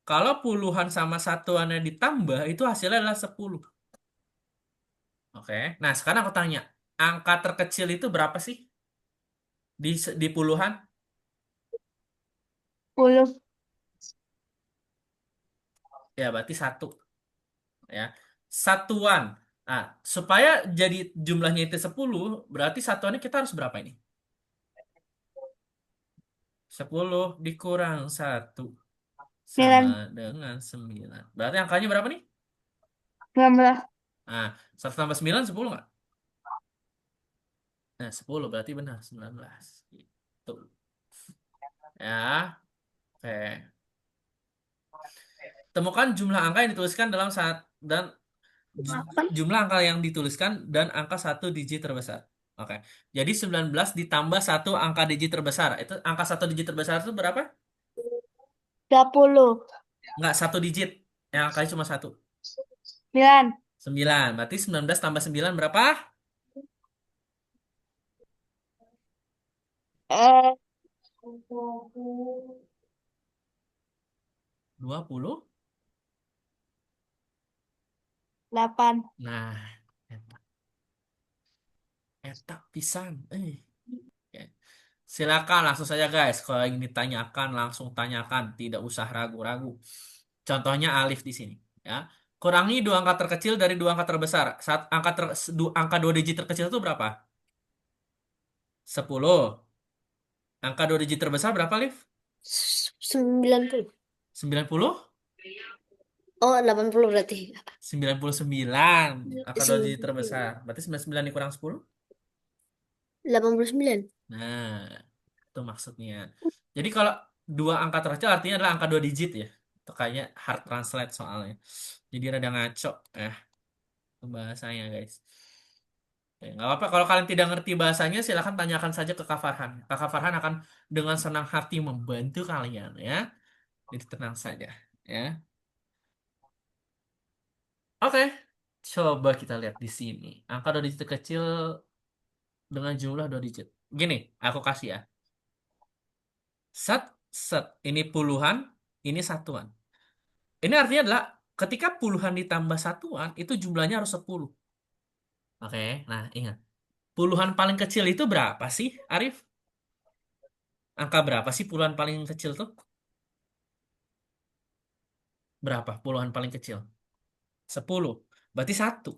Kalau puluhan sama satuannya ditambah itu hasilnya adalah 10. Oke. Nah, sekarang aku tanya, angka terkecil itu berapa sih di puluhan? 10. Ya, berarti satu ya. Satuan. Nah, supaya jadi jumlahnya itu 10, berarti satuannya kita harus berapa ini? 10 dikurang satu sama 9. dengan 9. Berarti angkanya berapa nih? 19. Nah, 1 tambah 9, 10 nggak? Nah, 10 berarti benar, 19. Gitu. Ya, oke. Temukan jumlah angka yang dituliskan dalam saat dan jumlah angka yang dituliskan dan angka 1 digit terbesar. Oke. Jadi 19 ditambah satu angka digit terbesar. Itu angka 1 digit terbesar itu berapa? 20. Nggak 1 digit. Yang angkanya cuma satu. 9. 9. Berarti 19 tambah 9 berapa? Eh, 20. 8. Nah, eta, eta pisan. Oke. Silakan langsung saja guys. Kalau ingin ditanyakan langsung tanyakan, tidak usah ragu-ragu. Contohnya Alif di sini, ya. Kurangi dua angka terkecil dari dua angka terbesar. Angka 2 digit terkecil itu berapa? 10. Angka 2 digit terbesar berapa, Alif? 90. 90? Oh, 80 berarti. 99. Angka 2 digit terbesar. 99. Berarti 99 dikurang 10? 89. Nah, itu maksudnya. Jadi kalau dua angka terkecil artinya adalah angka 2 digit ya. Itu kayaknya hard translate soalnya. Jadi rada ngaco bahasanya guys. Oke, nggak apa-apa. Kalau kalian tidak ngerti bahasanya, silahkan tanyakan saja ke Kak Farhan. Kak Farhan akan dengan senang hati membantu kalian ya. Jadi tenang saja ya. Oke, coba kita lihat di sini. Angka 2 digit kecil dengan jumlah 2 digit. Gini, aku kasih ya. Set, set. Ini puluhan, ini satuan. Ini artinya adalah ketika puluhan ditambah satuan, itu jumlahnya harus 10. Oke, nah ingat. Puluhan paling kecil itu berapa sih, Arif? Angka berapa sih puluhan paling kecil tuh? Berapa puluhan paling kecil? 10. Berarti satu.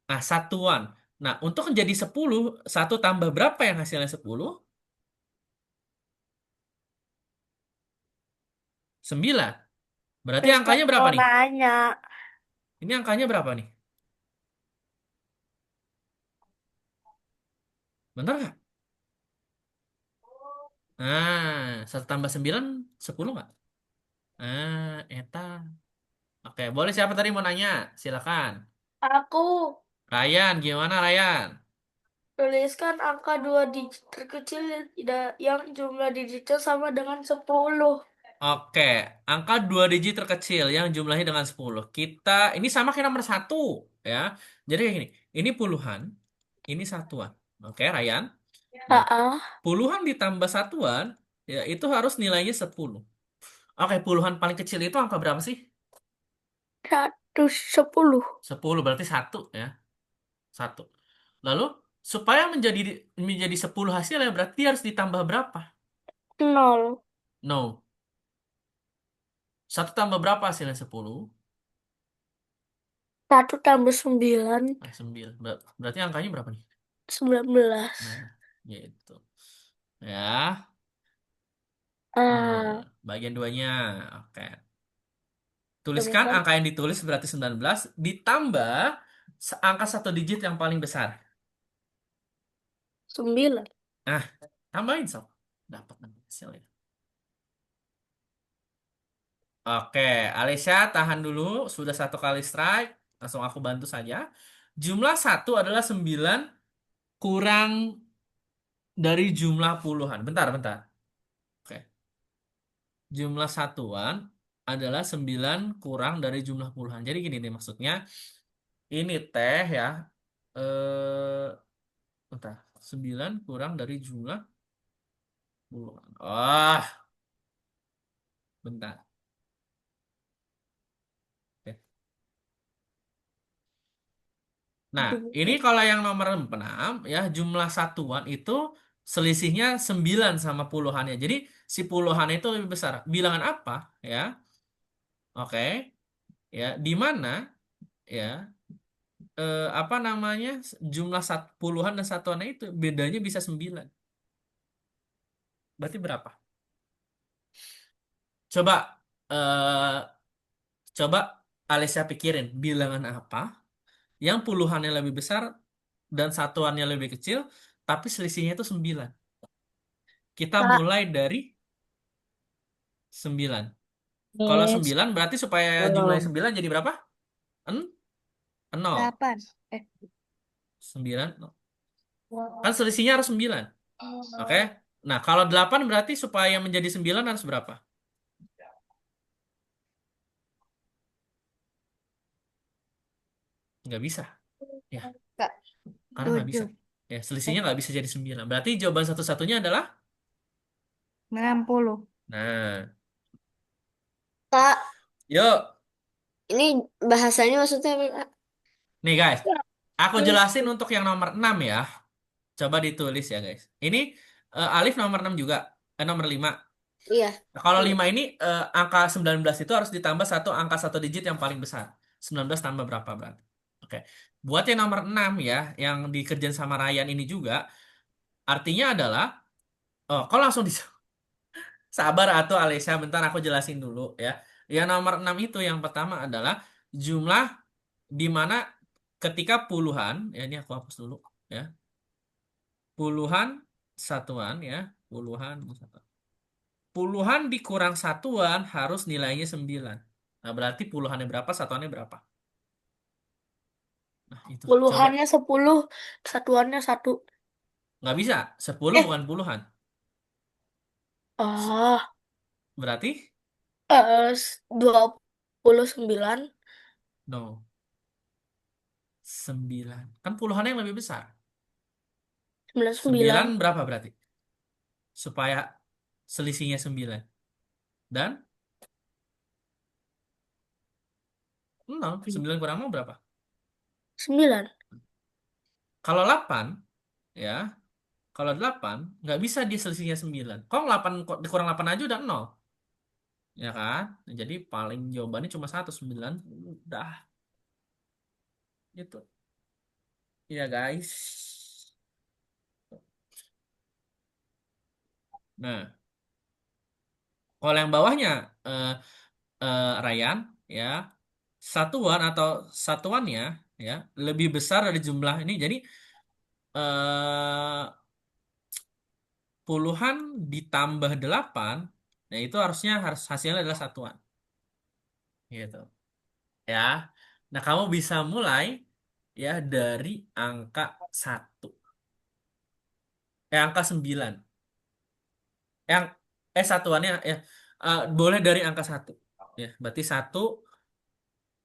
Nah, satuan. Nah, untuk menjadi 10, 1 tambah berapa yang hasilnya 10? 9. Berarti Mister angkanya berapa mau nih? nanya. Ini angkanya berapa nih? Bener nggak? Nah, 1 tambah 9, 10 nggak? Eta. Oke, boleh siapa tadi mau nanya? Silakan. Aku Ryan, gimana Ryan? tuliskan angka 2 digit terkecil yang jumlah digitnya sama dengan 10. Oke, angka 2 digit terkecil yang jumlahnya dengan 10. Ini sama kayak nomor 1, ya. Jadi kayak gini, ini puluhan, ini satuan. Oke, Ryan. Nah, Ah, puluhan ditambah satuan, ya itu harus nilainya 10. Oke, puluhan paling kecil itu angka berapa sih? 110. 10 berarti 1, ya. 1. Lalu, supaya menjadi menjadi 10 hasilnya berarti harus ditambah berapa? 0. No. 1 tambah berapa hasilnya 10? 1 tambah 9. 9. Berarti angkanya berapa nih? 19. Nah, gitu. Ya. Ah, Bagian duanya. Oke. Tuliskan tulisan angka yang ditulis berarti 19 ditambah angka 1 digit yang paling besar. 9. Nah, tambahin sob. Dapat nanti hasilnya. Oke, Alicia tahan dulu. Sudah 1 kali strike. Langsung aku bantu saja. Jumlah 1 adalah 9 kurang dari jumlah puluhan. Bentar, bentar. Oke. Jumlah satuan adalah 9 kurang dari jumlah puluhan. Jadi gini nih maksudnya. Ini teh ya. Eh, bentar. 9 kurang dari jumlah puluhan. Bentar. Oke. Nah, ini kalau yang nomor 6 ya jumlah satuan itu selisihnya 9 sama puluhannya. Jadi si puluhan itu lebih besar. Bilangan apa ya? Oke. Ya, di mana ya apa namanya jumlah puluhan dan satuannya itu bedanya bisa 9. Berarti berapa? Coba eh coba Alicia pikirin bilangan apa yang puluhannya lebih besar dan satuannya lebih kecil tapi selisihnya itu 9. Kita Kak, mulai dari 9. Kalau Yes. 9 berarti supaya jumlahnya Belum. 9 jadi berapa? 0. 8. 9. Kan selisihnya harus 9. Oke. Nah, kalau 8 berarti supaya menjadi 9 harus berapa? Nggak bisa. Ya, Kak, karena nggak bisa. 7. Ya, selisihnya nggak bisa jadi 9. Berarti jawaban satu-satunya adalah 60. nah, Kak, yuk. ini bahasanya maksudnya apa, Kak? Nih guys, aku terus jelasin untuk yang nomor 6 ya. Coba ditulis ya guys. Ini Alif nomor 6 juga. Nomor 5. Iya, Nah, kalau iya. 5 ini angka 19 itu harus ditambah angka 1 digit yang paling besar. 19 tambah berapa berarti? Oke. Buat yang nomor 6 ya, yang dikerjain sama Ryan ini juga, artinya adalah, oh, kok langsung sabar atau Alessia, bentar aku jelasin dulu ya. Yang nomor 6 itu yang pertama adalah jumlah di mana ketika puluhan, ya ini aku hapus dulu ya. Puluhan satuan ya, puluhan satuan. Puluhan dikurang satuan harus nilainya 9. Nah, berarti puluhannya berapa, satuannya berapa? Nah, itu. Coba. puluhannya 10, satuannya 1. Nggak bisa. 10 Eh, bukan puluhan. ah, Berarti? 29. No. 9. Kan puluhannya yang lebih besar. 9 99. berapa berarti? Supaya selisihnya 9. Dan 0. 9 kurang 0 berapa? 9. Kalau 8, ya. Kalau 8, nggak bisa dia selisihnya 9. Kok 8, kok dikurang 8 aja udah 0. Ya kan? Jadi paling jawabannya cuma 1, 9. Udah. Gitu. ya guys. Nah, kalau yang bawahnya eh, Ryan, ya, satuan atau satuannya ya lebih besar dari jumlah ini. Jadi eh, puluhan ditambah 8, nah itu harus hasilnya adalah satuan, gitu. Ya. Nah, kamu bisa mulai ya dari angka 1. Angka 9. Yang satuannya ya boleh dari angka 1. Ya, berarti 1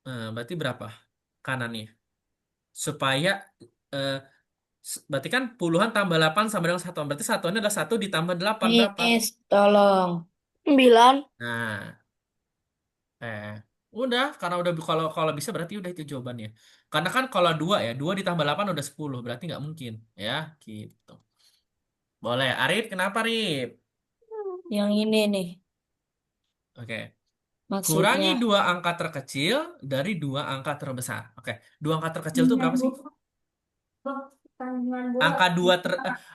berarti berapa kanannya? Supaya eh, berarti kan puluhan tambah 8 sama dengan satuan. Berarti satuannya adalah 1 ditambah 8 berapa? Miss, tolong. 9. Nah, eh udah karena udah kalau kalau bisa berarti udah itu jawabannya. Karena kan kalau 2 ya, 2 ditambah 8 udah 10, berarti nggak mungkin ya, gitu. Boleh. Arif, kenapa Arif? Yang ini nih Oke. Kurangi maksudnya. dua angka terkecil dari dua angka terbesar. Oke. Dua angka terkecil itu berapa sih? Angka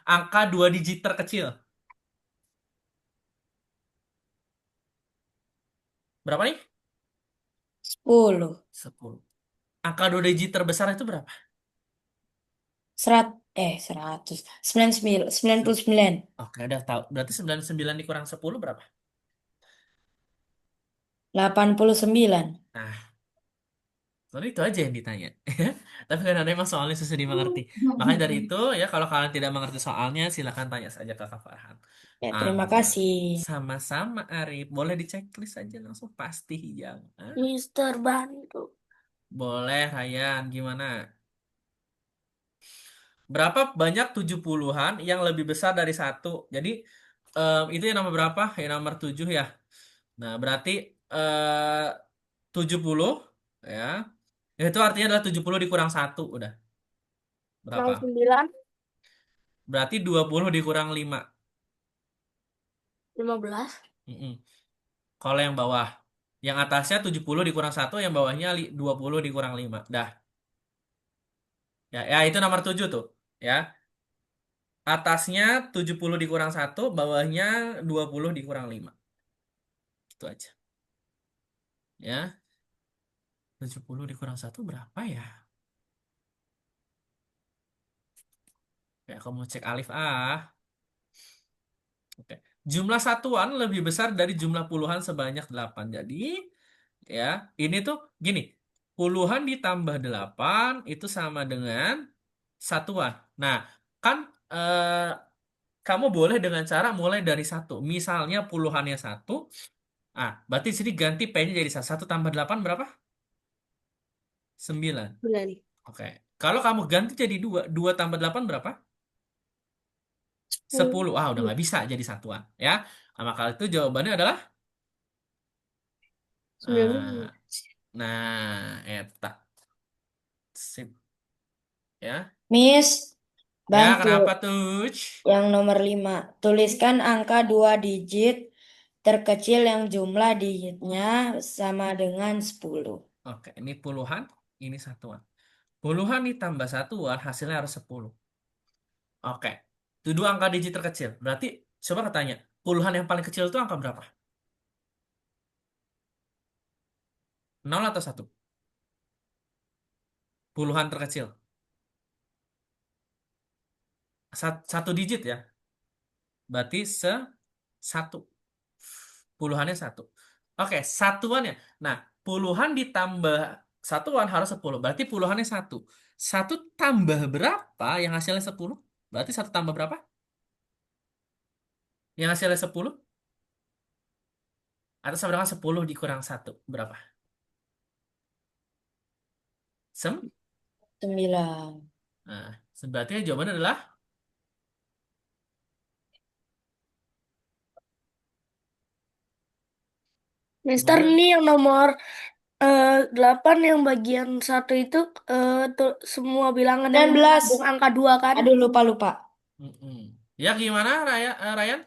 angka 2 digit terkecil. Berapa nih? 10. 10. Angka 2 digit terbesar itu berapa? 100. 99. 99. Oke, udah tahu. Berarti 99 dikurang 10 berapa? 89. Nah, soalnya itu aja yang ditanya. Tapi kan ada emang soalnya susah dimengerti. Makanya dari itu ya kalau kalian tidak mengerti soalnya silakan tanya saja ke Kak Farhan. Ya, terima Aman. kasih. Sama-sama Arif. Boleh di checklist aja langsung pasti hijau. Hah? Mister bantu. Boleh Ryan, gimana? Berapa banyak 70-an yang lebih besar dari 1? Jadi itu yang nomor berapa? Yang nomor 7 ya. Nah, berarti 70 ya. Itu artinya adalah 70 dikurang 1 udah. Berapa? 9. Berarti 20 dikurang 5. 15. Mm-mm. Kalau yang bawah. Yang atasnya 70 dikurang 1, yang bawahnya 20 dikurang 5. Dah. Ya, ya itu nomor 7 tuh. Ya. Atasnya 70 dikurang 1, bawahnya 20 dikurang 5. Itu aja. Ya. 70 dikurang 1 berapa ya? Ya, aku mau cek Alif Oke. Jumlah satuan lebih besar dari jumlah puluhan sebanyak 8. Jadi, ya, ini tuh gini. Puluhan ditambah 8 itu sama dengan satuan. Nah, kan kamu boleh dengan cara mulai dari 1. Misalnya puluhannya 1. Berarti sini ganti P-nya jadi 1. 1 tambah 8 berapa? 9. 9. Oke. Kalau kamu ganti jadi 2. 2 tambah 8 berapa? 10. Udah nggak bisa jadi satuan. Ya. Nah, maka itu jawabannya adalah 9. ah, nah, eta. Sip. Ya. Miss, Ya, bantu. kenapa tuh? Yang nomor 5. Tuliskan angka 2 digit terkecil yang jumlah digitnya sama dengan 10. Oke, ini puluhan, ini satuan. Puluhan ditambah satuan, hasilnya harus 10. Oke, itu dua angka digit terkecil. Berarti, coba katanya, puluhan yang paling kecil itu angka berapa? 0 atau 1? Puluhan terkecil. Satu digit ya. Berarti satu. Puluhannya 1. Oke, satuannya. Nah, puluhan ditambah satuan harus 10. Berarti puluhannya 1. 1 tambah berapa yang hasilnya 10? Berarti 1 tambah berapa? Yang hasilnya 10? Atau sama dengan 10 dikurang 1. Berapa? 9. Nah, berarti jawabannya adalah Mister, jawabannya. ini yang nomor 8 yang bagian 1 itu tuh, semua bilangan yang 19. mengandung angka 2 kan? Aduh, lupa. Mm-mm. Ya gimana Ryan?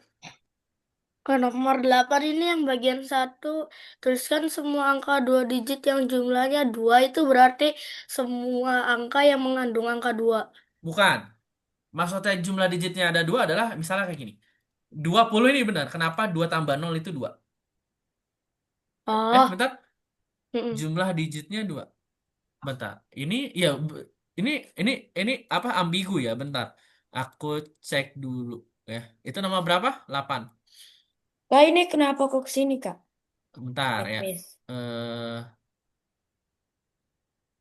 Ke nomor 8 ini yang bagian satu, tuliskan semua angka 2 digit yang jumlahnya 2 itu berarti semua angka yang mengandung angka 2. Bukan. Maksudnya jumlah digitnya ada 2 adalah misalnya kayak gini. 20 ini benar. Kenapa 2 tambah 0 itu 2? Oh, Bentar. mm-mm. Jumlah digitnya 2. Bentar. Ini ya ini ini ini apa ambigu ya, bentar. Aku cek dulu ya. Itu nomor berapa? 8. Lah ini kenapa kok kesini, Kak? Bentar ya. Checklist. Eh,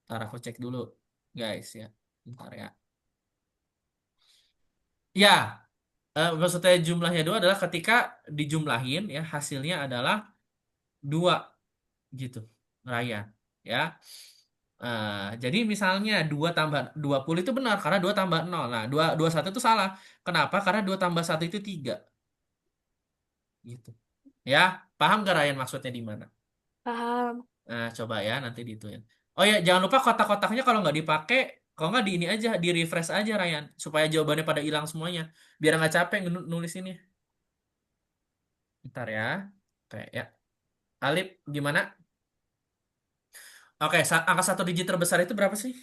Bentar aku cek dulu, guys ya. Bentar ya. Ya, maksudnya jumlahnya 2 adalah ketika dijumlahin ya hasilnya adalah 2 gitu. Ryan ya. Jadi misalnya 2 tambah 20 itu benar karena 2 tambah 0. Nah, 21 itu salah. Kenapa? Karena 2 tambah 1 itu 3 gitu. Ya, paham gak Ryan maksudnya di mana? Paham. Nah, coba ya nanti dituin. Oh ya, jangan lupa kotak-kotaknya kalau nggak dipakai, kalau nggak di ini aja, di refresh aja Ryan, supaya jawabannya pada hilang semuanya. Biar nggak capek nulis ini. Bentar ya. Oke ya. Alip, gimana? Oke, angka 1 digit terbesar itu berapa sih?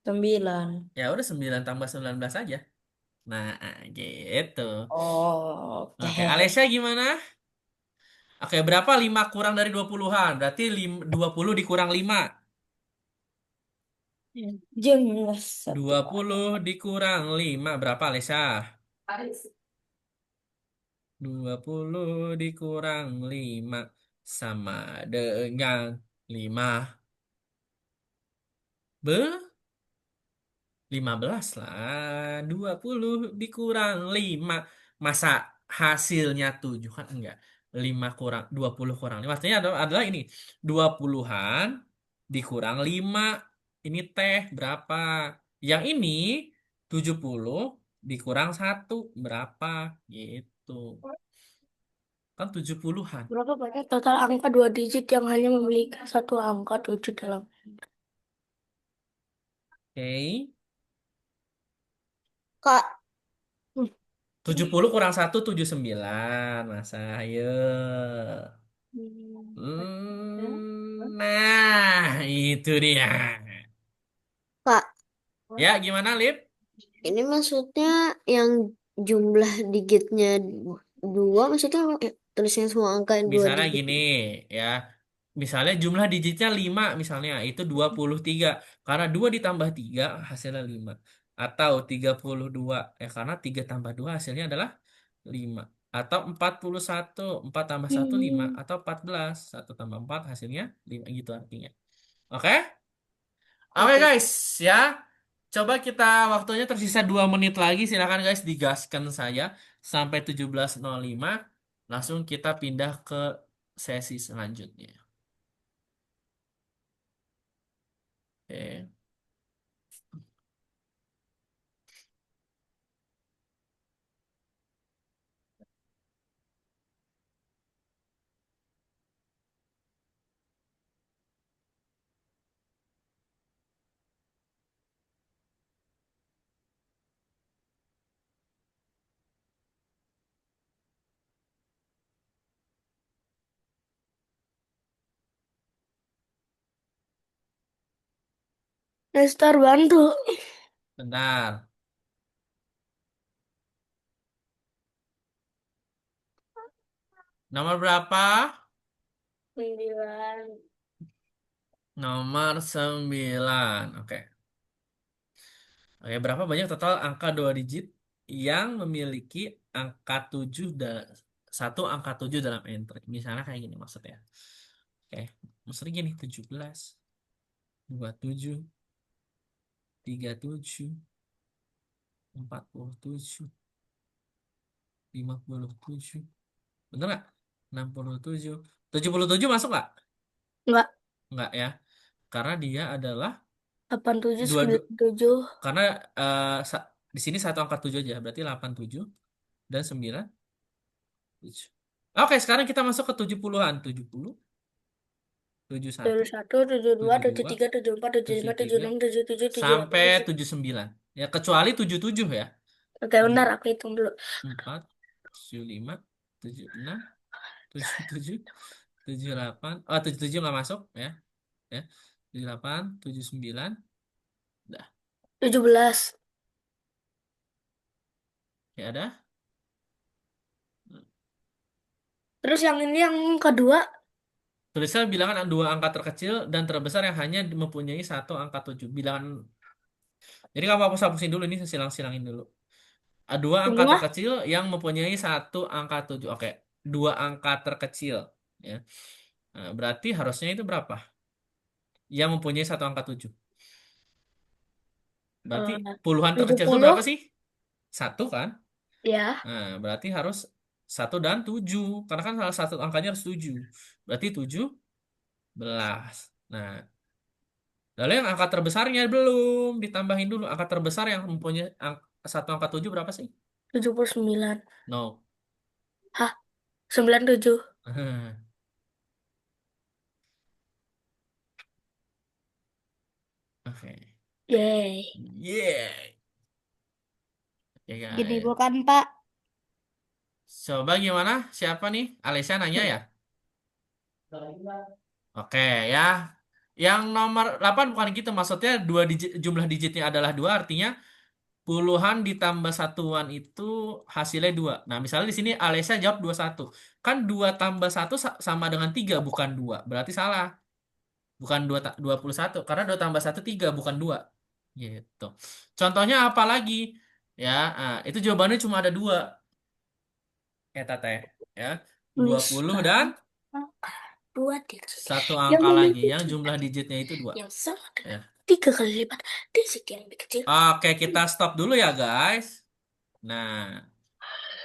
9. Ya udah 9 tambah 19 aja. Nah, gitu. Oh, Oke, oke. Alessia gimana? Oke, berapa 5 kurang dari 20-an? Berarti 20 dikurang 5. Jumlah satu 20 dikurang 5 berapa, Alessia? 20 dikurang 5 sama dengan 5. Be? 15 lah. 20 dikurang 5. Masa hasilnya 7 kan enggak. 5 kurang 20 kurang 5. Artinya adalah ini. 20-an dikurang 5. Ini teh berapa? Yang ini 70 dikurang 1 berapa? Gitu. Kan 70-an. Berapa banyak total angka 2 digit yang hanya memiliki satu angka 7 dalam? Oke. Kak, Hmm. 70 kurang 1, 79. Masa, ayo. Nah, itu dia. Kak, Ya, gimana, Lip? ini maksudnya yang jumlah digitnya 2, maksudnya tulisnya semua angka yang 2 Misalnya digit. gini, ya. Misalnya jumlah digitnya 5, misalnya. Itu 23. Karena 2 ditambah 3, hasilnya 5. Atau 32. Ya, karena 3 tambah 2 hasilnya adalah 5. Atau 41. 4 tambah 1, 5. Atau 14. 1 tambah 4, hasilnya 5. Gitu artinya. Oke? Oke Oke. guys, ya. Coba kita waktunya tersisa 2 menit lagi. Silakan guys digaskan saya sampai 17.05. Langsung kita pindah ke sesi selanjutnya. Oke. Nestor bantu. Bentar. Nomor berapa? 9. Nomor 9. Oke. Oke, berapa banyak total angka 2 digit yang memiliki angka 7 dan satu angka 7 dalam entry. Misalnya kayak gini maksudnya. Oke, maksudnya gini 17, 27, 37, 47, 57. Bener nggak? 67. 77 masuk nggak? Enggak. Nggak ya. Karena dia adalah 87, dua, 97. karena di sini satu angka 7 aja. Berarti 87 dan 97. Oke, sekarang kita masuk ke 70-an. 70, 71, 71, 72, 72, 73, 74, 75, 73, 76, 77, 78, sampai 79. 79. Ya, kecuali 77 ya. Oke, 7, bentar aku hitung dulu. 4, 75, 76, 77, 78. Oh, 77 nggak masuk ya. Ya. 78, 79. Dah. 17. Ya ada. Terus yang ini yang kedua. Tulislah bilangan dua angka terkecil dan terbesar yang hanya mempunyai satu angka 7. Bilangan. Jadi kamu hapus-hapusin dulu ini, silang-silangin dulu. Dua angka Semua. terkecil yang mempunyai satu angka 7. Oke, dua angka terkecil. Ya. Nah, berarti harusnya itu berapa? Yang mempunyai satu angka 7. Berarti eh, puluhan terkecil itu 70. berapa sih? Satu kan? Ya. Nah, berarti harus satu dan 7. Karena kan salah satu angkanya harus 7. Berarti 17. Nah, lalu yang angka terbesarnya belum ditambahin dulu. Angka terbesar yang mempunyai satu angka 7 berapa sih? 79. No. Hah? 97. Oke. Yeay. Yeah. Oke, Gini guys. bukan, Pak? Coba gimana? Siapa nih? Alessia nanya ya? Oke ya. Yang nomor 8 bukan gitu. Maksudnya dua digit, jumlah digitnya adalah 2, artinya puluhan ditambah satuan itu hasilnya 2. Nah, misalnya di sini Alessia jawab 21. Kan 2 tambah satu sama dengan 3 bukan 2. Berarti salah. Bukan 21. Karena 2 tambah satu 3 bukan 2. Gitu. Contohnya apa lagi? Ya, itu jawabannya cuma ada 2. Teh. Ya. 20 dan Misalnya dua digit satu yang angka lagi yang memiliki jumlah digitnya itu 2. yang sama Ya. dengan 3 kali lipat digit yang lebih kecil. Oke, kita stop dulu ya, guys. Nah,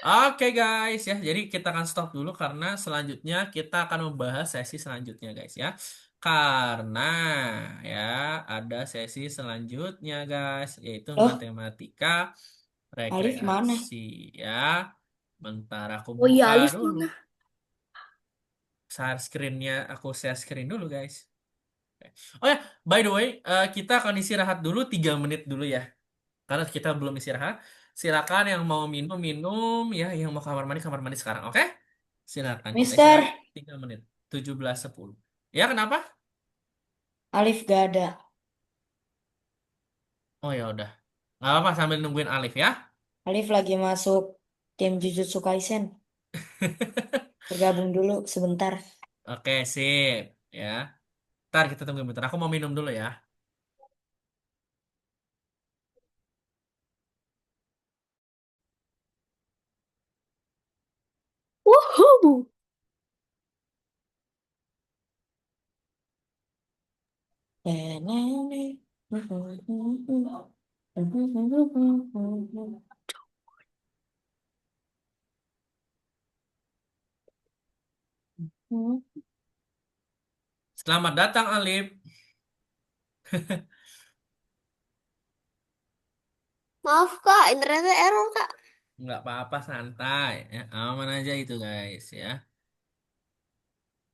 oke guys ya. Jadi kita akan stop dulu karena selanjutnya kita akan membahas sesi selanjutnya, guys ya. Karena ya ada sesi selanjutnya, guys, yaitu Loh, matematika Alif mana? rekreasi ya. Bentar aku Oh iya, buka Alif dulu. mana? Aku share screen dulu, guys. Oh ya, by the way, kita akan istirahat dulu 3 menit dulu ya. Karena kita belum istirahat. Silakan yang mau minum, minum. Ya, yang mau kamar mandi sekarang. Oke? Silakan, kita Mister, istirahat 3 menit. 17.10. Ya, kenapa? Alif gak ada. Oh ya udah. Nggak apa-apa sambil nungguin Alif ya. Alif lagi masuk tim Jujutsu Kaisen. Bergabung dulu sebentar. Oke, sip. Ya. Ntar kita tunggu bentar. Aku mau minum dulu ya. Wuhu. Selamat datang, Alif. Maaf Kak, internetnya error Kak. Nggak apa-apa, santai. Ya, aman aja itu, guys. Ya.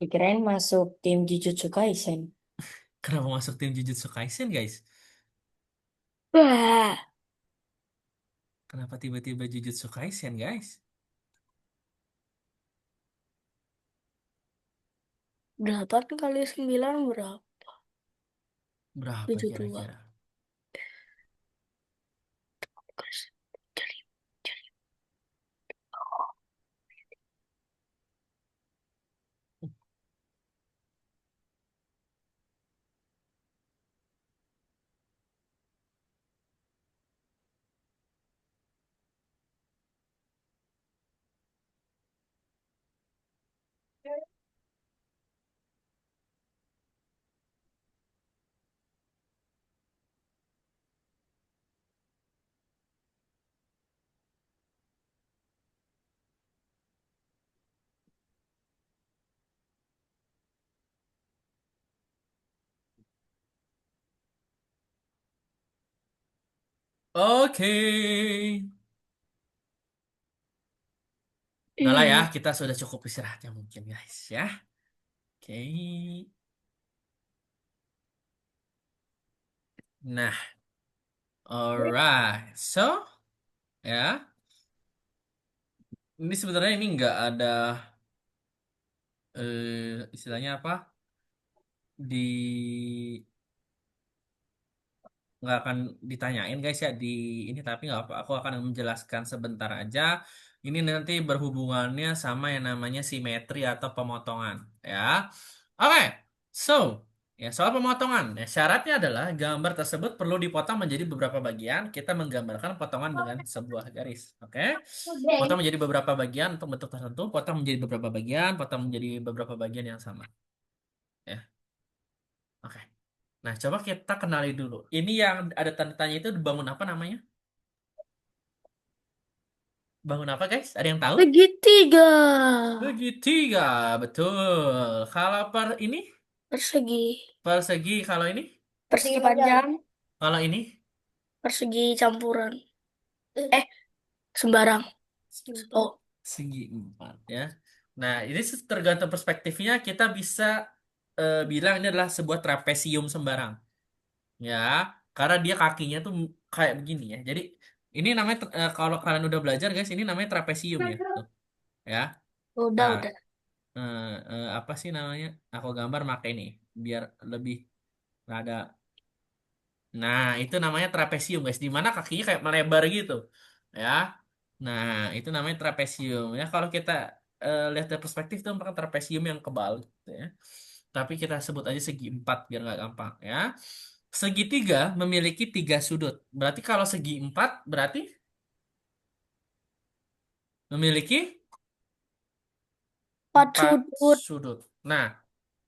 Dikirain masuk tim Jujutsu Kaisen. Kenapa masuk tim Jujutsu Kaisen, guys? Wah, Kenapa tiba-tiba Jujutsu Kaisen, guys? 8 kali 9 berapa? Berapa 72. kira-kira? Oke. Udah lah ya, Ih, kita sudah cukup istirahatnya mungkin, guys ya. Oke. Nah, alright. So, ya. ini sebenarnya ini nggak ada istilahnya apa di nggak akan ditanyain guys ya di ini, tapi nggak apa, aku akan menjelaskan sebentar aja. Ini nanti berhubungannya sama yang namanya simetri atau pemotongan ya. Oke, so ya soal pemotongan ya, syaratnya adalah gambar tersebut perlu dipotong menjadi beberapa bagian. Kita menggambarkan potongan dengan sebuah garis. Oke, potong menjadi beberapa bagian untuk bentuk tertentu, potong menjadi beberapa bagian, potong menjadi beberapa bagian yang sama ya. Oke. Nah, coba kita kenali dulu. Ini yang ada tanda tanya itu bangun apa namanya? Bangun apa, guys? Ada yang tahu? Segitiga. Segitiga, betul. Kalau per ini, Persegi. persegi. Kalau ini, Persegi panjang. kalau ini, Persegi campuran. Sembarang. Oh, segi empat ya. Nah, ini tergantung perspektifnya. Kita bisa bilang ini adalah sebuah trapesium sembarang, ya. Karena dia kakinya tuh kayak begini ya. Jadi ini namanya kalau kalian udah belajar, guys, ini namanya trapesium ya. Tuh, ya. udah, Nah, udah. apa sih namanya? Aku gambar pakai ini biar lebih ada. Nah, itu namanya trapesium, guys. Di mana kakinya kayak melebar gitu, ya. Nah, itu namanya trapesium ya. Kalau kita lihat dari perspektif itu merupakan trapesium yang kebalik, gitu ya. Tapi kita sebut aja segi empat biar nggak gampang, ya. Segitiga memiliki tiga sudut. Berarti kalau segi empat berarti memiliki Empat empat sudut. sudut. Nah,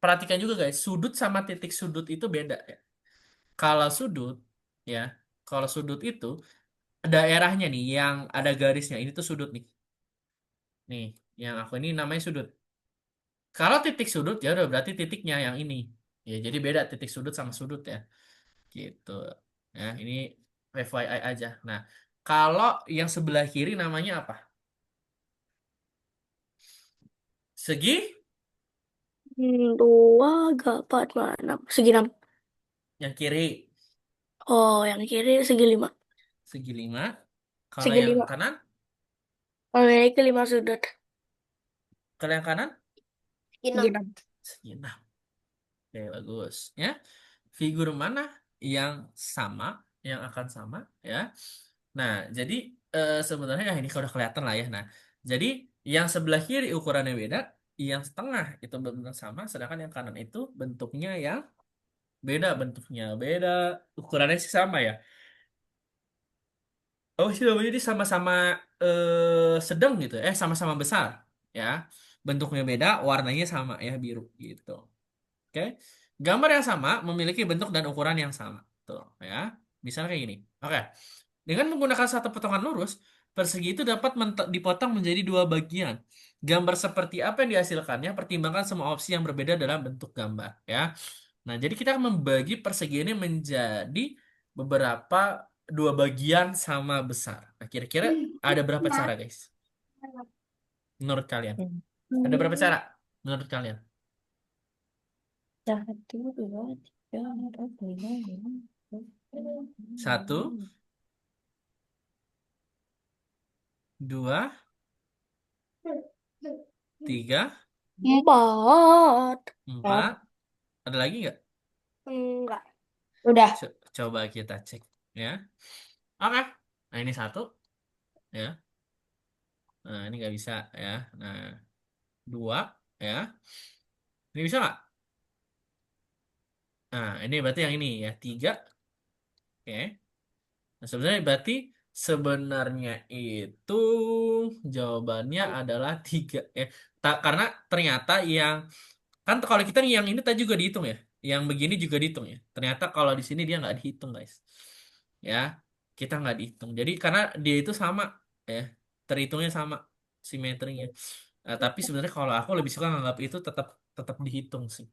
perhatikan juga guys, sudut sama titik sudut itu beda ya. Kalau sudut ya, kalau sudut itu daerahnya nih yang ada garisnya ini tuh sudut nih. Nih, yang aku ini namanya sudut. Kalau titik sudut ya udah berarti titiknya yang ini. Ya, jadi beda titik sudut sama sudut ya. Gitu. Ya, ini FYI aja. Nah, kalau yang sebelah kiri namanya apa? Segi? Dua, empat, enam. Segi enam. Yang kiri Oh, yang kiri segi lima. segi lima. Kalau Segi yang lima. kanan? Memiliki lima sudut. Kalau yang kanan? Segi Enam. enam. Segi enam. Oke, bagus. Ya, figur mana yang sama, yang akan sama, ya. Nah, jadi sebenarnya ya ini kalau udah kelihatan lah ya. Nah, jadi yang sebelah kiri ukurannya beda, yang setengah itu benar sama, sedangkan yang kanan itu bentuknya yang beda, ukurannya sih sama ya. Oh sih namanya ini sama-sama sedang gitu, sama-sama besar, ya. Bentuknya beda, warnanya sama ya biru gitu. Oke. Gambar yang sama memiliki bentuk dan ukuran yang sama. Tuh, ya. Misalnya kayak gini. Oke. Dengan menggunakan satu potongan lurus, persegi itu dapat dipotong menjadi dua bagian. Gambar seperti apa yang dihasilkannya, pertimbangkan semua opsi yang berbeda dalam bentuk gambar, ya. Nah, jadi kita akan membagi persegi ini menjadi beberapa dua bagian sama besar. Nah, kira-kira ada berapa cara, guys? Menurut kalian? Ada berapa cara menurut kalian? Satu, dua, tiga, empat, lima, enam, tujuh, Satu, dua, tiga, Empat. empat. Ada lagi nggak? Enggak. Udah. Coba kita cek ya. Oke. Nah ini satu ya. Nah ini nggak bisa ya. Nah dua ya. Ini bisa nggak? Nah ini berarti yang ini ya tiga. Oke. Nah sebenarnya berarti sebenarnya itu jawabannya adalah tiga ya. Karena ternyata yang kan kalau kita nih yang ini tadi juga dihitung ya. Yang begini juga dihitung ya. Ternyata kalau di sini dia nggak dihitung guys. Ya, kita nggak dihitung. Jadi karena dia itu sama ya, terhitungnya sama simetrinya. Tapi sebenarnya kalau aku lebih suka nganggap itu tetap tetap dihitung sih.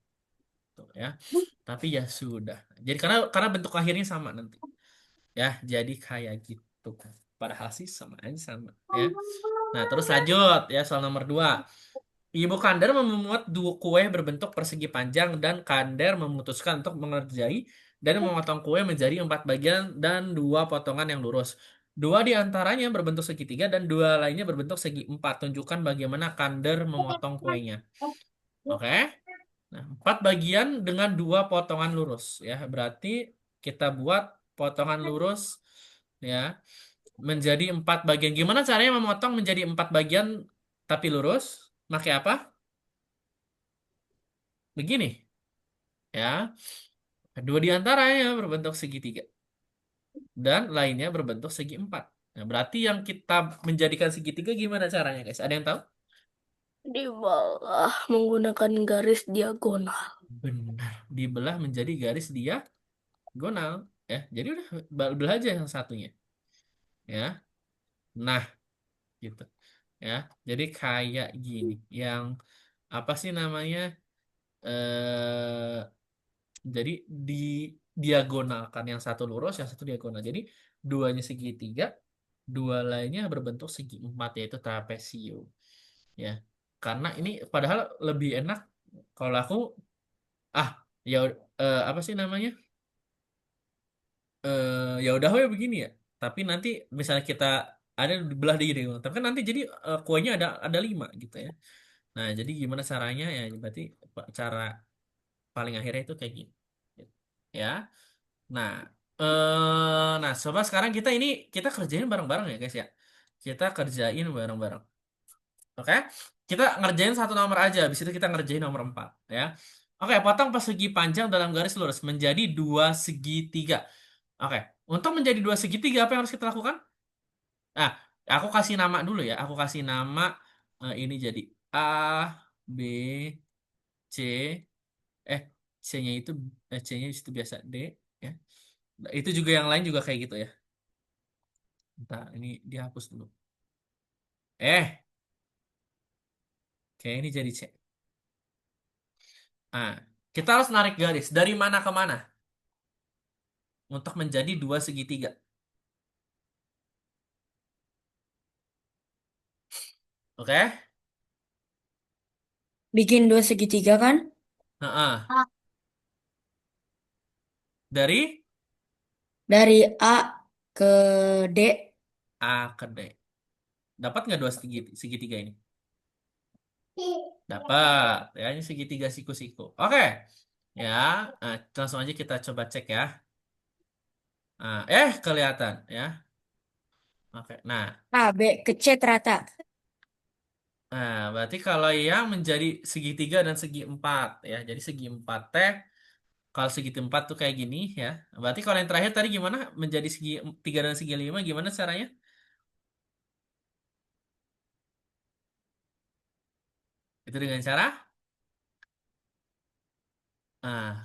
Tuh, ya. Tapi ya sudah. Jadi karena bentuk akhirnya sama nanti. Ya, jadi kayak gitu. Padahal sih sama aja sama ya. Nah, terus lanjut ya soal nomor 2. Ibu Kandar membuat dua kue berbentuk persegi panjang dan Kandar memutuskan untuk mengerjai dan memotong kue menjadi 4 bagian dan 2 potongan yang lurus. Dua di antaranya berbentuk segitiga dan dua lainnya berbentuk segi empat. Tunjukkan bagaimana Kander memotong kuenya. Oke? Nah, 4 bagian dengan 2 potongan lurus ya. Berarti kita buat potongan lurus ya menjadi 4 bagian. Gimana caranya memotong menjadi 4 bagian tapi lurus? Pakai apa? Begini ya. Dua di antaranya berbentuk segitiga dan lainnya berbentuk segi empat. Nah, berarti yang kita menjadikan segitiga gimana caranya, guys? Ada yang tahu? Di bawah menggunakan garis diagonal. Benar, dibelah menjadi garis diagonal ya. Jadi udah belah aja yang satunya ya. Nah, gitu ya. Jadi kayak gini. Yang apa sih namanya? Eh jadi di diagonalkan yang satu lurus, yang satu diagonal. Jadi duanya segitiga, dua lainnya berbentuk segi empat yaitu trapesium ya. Karena ini padahal lebih enak kalau aku ah ya apa sih namanya? Ya udah we begini ya. Tapi nanti misalnya kita ada belah di diagonal, tapi kan nanti jadi kuenya ada lima gitu ya. Nah, jadi gimana caranya ya? Berarti cara paling akhirnya itu kayak gini. Ya. Nah, nah coba sekarang kita kerjain bareng-bareng ya guys ya. Kita kerjain bareng-bareng. Oke? Kita ngerjain satu nomor aja, habis itu kita ngerjain nomor 4 ya. Oke, potong persegi panjang dalam garis lurus menjadi dua segitiga. Oke, untuk menjadi dua segitiga apa yang harus kita lakukan? Nah, aku kasih nama dulu ya. Aku kasih nama ini jadi A, B, C, eh C-nya itu C-nya itu biasa D ya. Nah, itu juga yang lain juga kayak gitu ya. Bentar, ini dihapus dulu. Kayak ini jadi C. Nah, kita harus narik garis dari mana ke mana untuk menjadi dua segitiga. Oke? Bikin dua segitiga kan? Nah, dari Dari A ke D. A ke D. Dapat nggak dua segitiga ini? Dapat. Ya, ini segitiga siku-siku. Oke. Ya, nah, langsung aja kita coba cek ya. Nah, kelihatan ya. Oke. A, B ke C ternyata. Berarti kalau yang menjadi segitiga dan segi empat ya. Jadi segi empat T. Kalau segi empat tuh kayak gini ya. Berarti kalau yang terakhir tadi gimana? Menjadi segi tiga dan segi lima gimana caranya? Itu dengan cara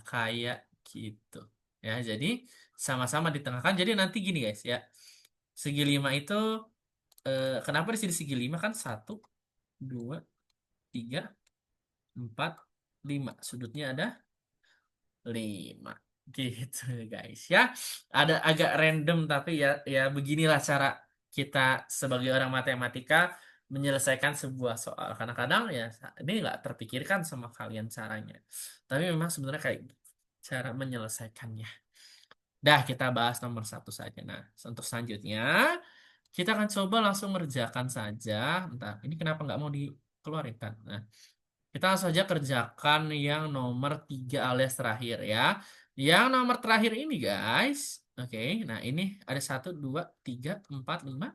kayak gitu. Ya, jadi sama-sama ditengahkan. Jadi nanti gini guys ya. Segi lima itu kenapa di sini segi lima kan satu, dua, tiga, empat, lima. Sudutnya ada 5 gitu guys ya. Ada agak random tapi ya beginilah cara kita sebagai orang matematika menyelesaikan sebuah soal. Karena kadang ya ini nggak terpikirkan sama kalian caranya. Tapi memang sebenarnya kayak cara menyelesaikannya. Dah kita bahas nomor satu saja. Nah, untuk selanjutnya kita akan coba langsung ngerjakan saja. Entah ini kenapa nggak mau dikeluarin kan? Nah, kita langsung saja kerjakan yang nomor 3 alias terakhir ya. Yang nomor terakhir ini guys. Oke, nah ini ada 1, 2, 3, 4, 5.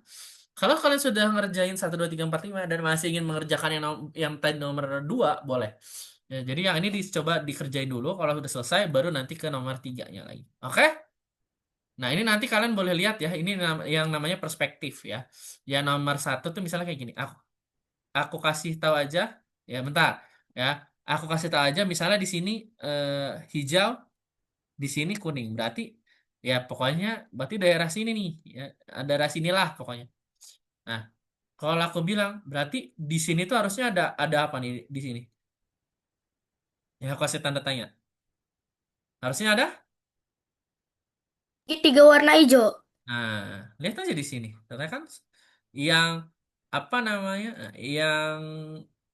Kalau kalian sudah ngerjain 1, 2, 3, 4, 5 dan masih ingin mengerjakan yang tadi nomor 2 boleh. Ya, jadi yang ini dicoba dikerjain dulu. Kalau sudah selesai baru nanti ke nomor 3-nya lagi. Oke? Nah ini nanti kalian boleh lihat ya. Ini yang namanya perspektif ya. Yang nomor 1 tuh misalnya kayak gini. Aku kasih tahu aja. Ya bentar ya. Aku kasih tahu aja misalnya di sini hijau, di sini kuning. Berarti ya pokoknya berarti daerah sini nih ya. Daerah sinilah pokoknya. Nah, kalau aku bilang berarti di sini tuh harusnya ada apa nih di sini? Ya aku kasih tanda tanya. Harusnya ada? Tiga warna hijau. Nah, lihat aja di sini. Ternyata kan yang apa namanya? Yang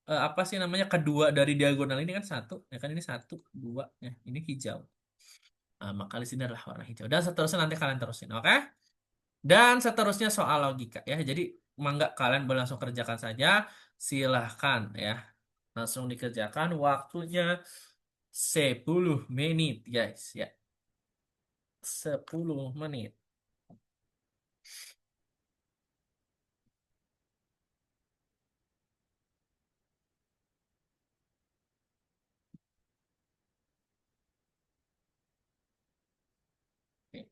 apa sih namanya kedua dari diagonal ini kan satu, ya kan ini 1, 2, ya ini hijau. Maka di sini adalah warna hijau. Dan seterusnya nanti kalian terusin, oke? Dan seterusnya soal logika ya. Jadi mangga kalian boleh langsung kerjakan saja. Silahkan ya. Langsung dikerjakan. Waktunya 10 menit guys ya. 10 menit. Oke.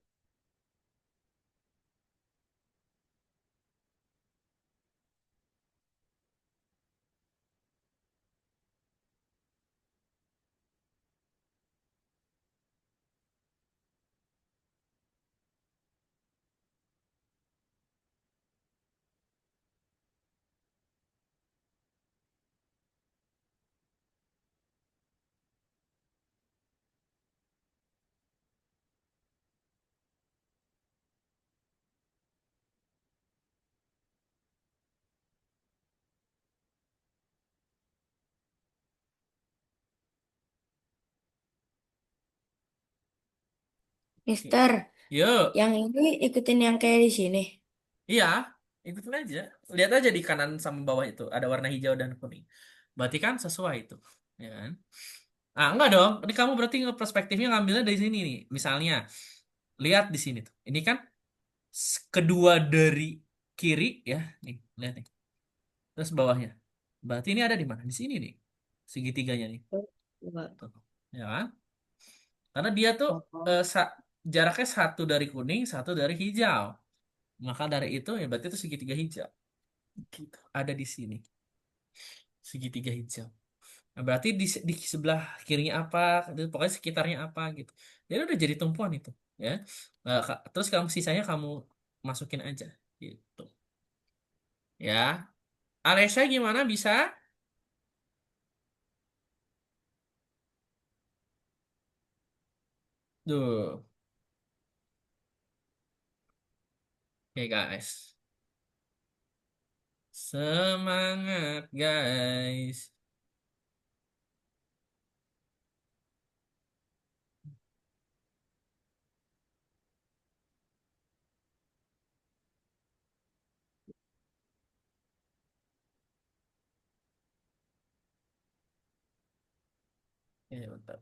Mister, Yuk. yang ini ikutin yang kayak di sini. Iya, ikutin aja. Lihat aja di kanan sama bawah itu ada warna hijau dan kuning. Berarti kan sesuai itu, ya kan? Ah, enggak dong. Ini kamu berarti perspektifnya ngambilnya dari sini nih. Misalnya, lihat di sini tuh. Ini kan kedua dari kiri ya. Nih, lihat nih. Terus bawahnya. Berarti ini ada di mana? Di sini nih. Segitiganya nih. Enggak. Tuh. Ya kan? Karena dia tuh Oh. eh, sa- jaraknya satu dari kuning, satu dari hijau. Maka dari itu ya berarti itu segitiga hijau. Gitu. Ada di sini. Segitiga hijau. Nah, berarti di sebelah kirinya apa, pokoknya sekitarnya apa gitu. Jadi udah jadi tumpuan itu, ya. Nah, terus kamu sisanya kamu masukin aja, gitu. Ya, Alessia gimana bisa? Duh, oke guys, semangat guys. Ya, bentar.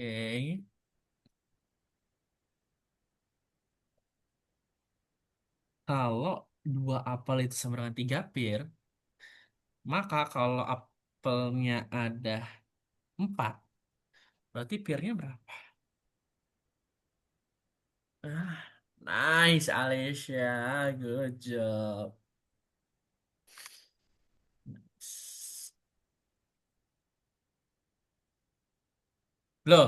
Oke, kalau dua apel itu sama dengan 3 pir, maka kalau apelnya ada 4, berarti pirnya berapa? Ah, nice, Alicia. Good job. Loh,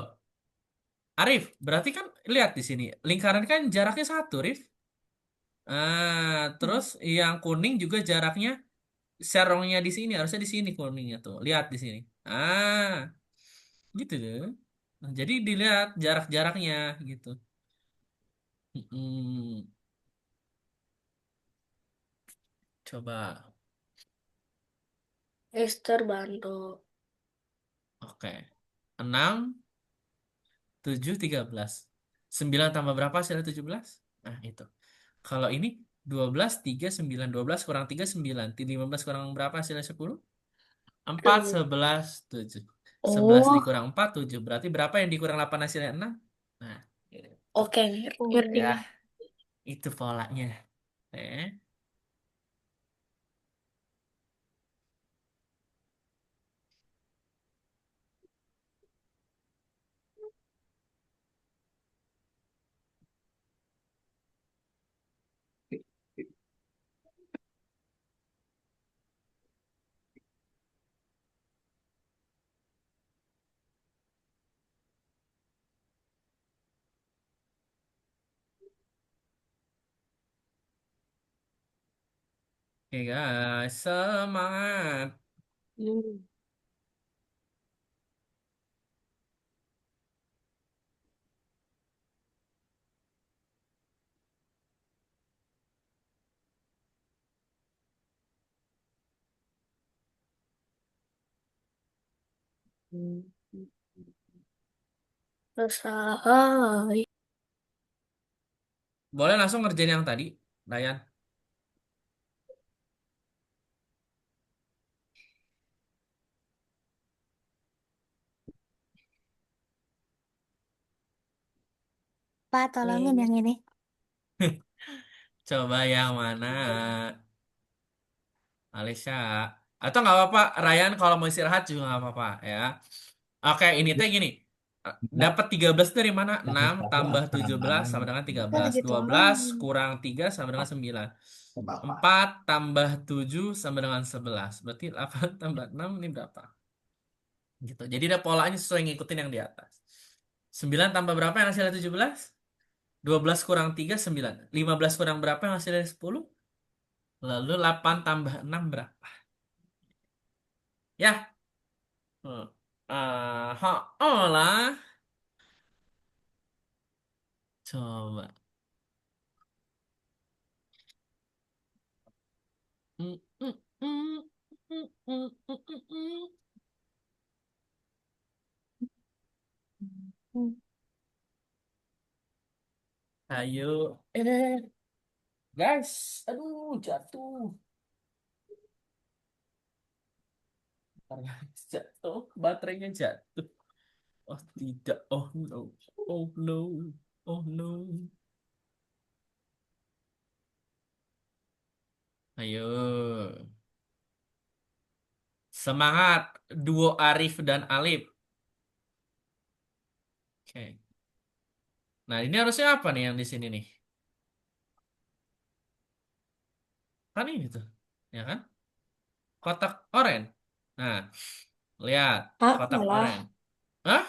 Arif, berarti kan lihat di sini. Lingkaran kan jaraknya 1, Rif. Terus yang kuning juga jaraknya serongnya di sini, harusnya di sini kuningnya tuh. Lihat di sini. Gitu deh. Nah, jadi dilihat jarak-jaraknya gitu. Mm-mm. Coba. Mister bantu. Oke. 6, 7, 13. 9 tambah berapa hasilnya 17? Nah, itu. Kalau ini 12, 3, 9. 12 kurang 3, 9. 15 kurang berapa hasilnya 10? 4, 11, 7. 11 Oh, dikurang 4, 7. Berarti berapa yang dikurang 8 hasilnya 6? Nah, gitu. oke, ngerti. Ya, itu polanya. Eh. Oke guys, semangat. Hmm. Hmm. Selesai. Boleh langsung ngerjain yang tadi, Dayan. Pak, tolongin yang ini. Coba yang mana, Alisa? Atau nggak apa-apa, Ryan kalau mau istirahat juga nggak apa-apa ya. Oke, ini teh gini. Dapat 13 dari mana? 6 tambah 17 sama dengan tiga Kan belas, lagi dua belas tolongin. kurang 3 sama dengan 9. 4 tambah 7 sama dengan 11. Berarti 8 tambah 6 ini berapa? Gitu. Jadi ada polanya sesuai ngikutin yang di atas. 9 tambah berapa yang hasilnya 17? 12 kurang 3 9. 15 kurang berapa yang hasilnya 10? Lalu 8 tambah 6 berapa? Ya. Hmm. Oh lah. Coba. Mm, mm, mm, mm, mm, mm, mm, mm. Hmm. Ayo. Guys. Aduh, jatuh. Jatuh. Baterainya jatuh. Oh, tidak. Oh, no. Oh, no. Oh, no. Ayo. Semangat. Duo Arif dan Alif. Oke. Nah, ini harusnya apa nih yang di sini nih? Kan ini tuh. Ya kan? Kotak oranye. Nah, lihat. Ah, Kotak alah, oranye. Hah?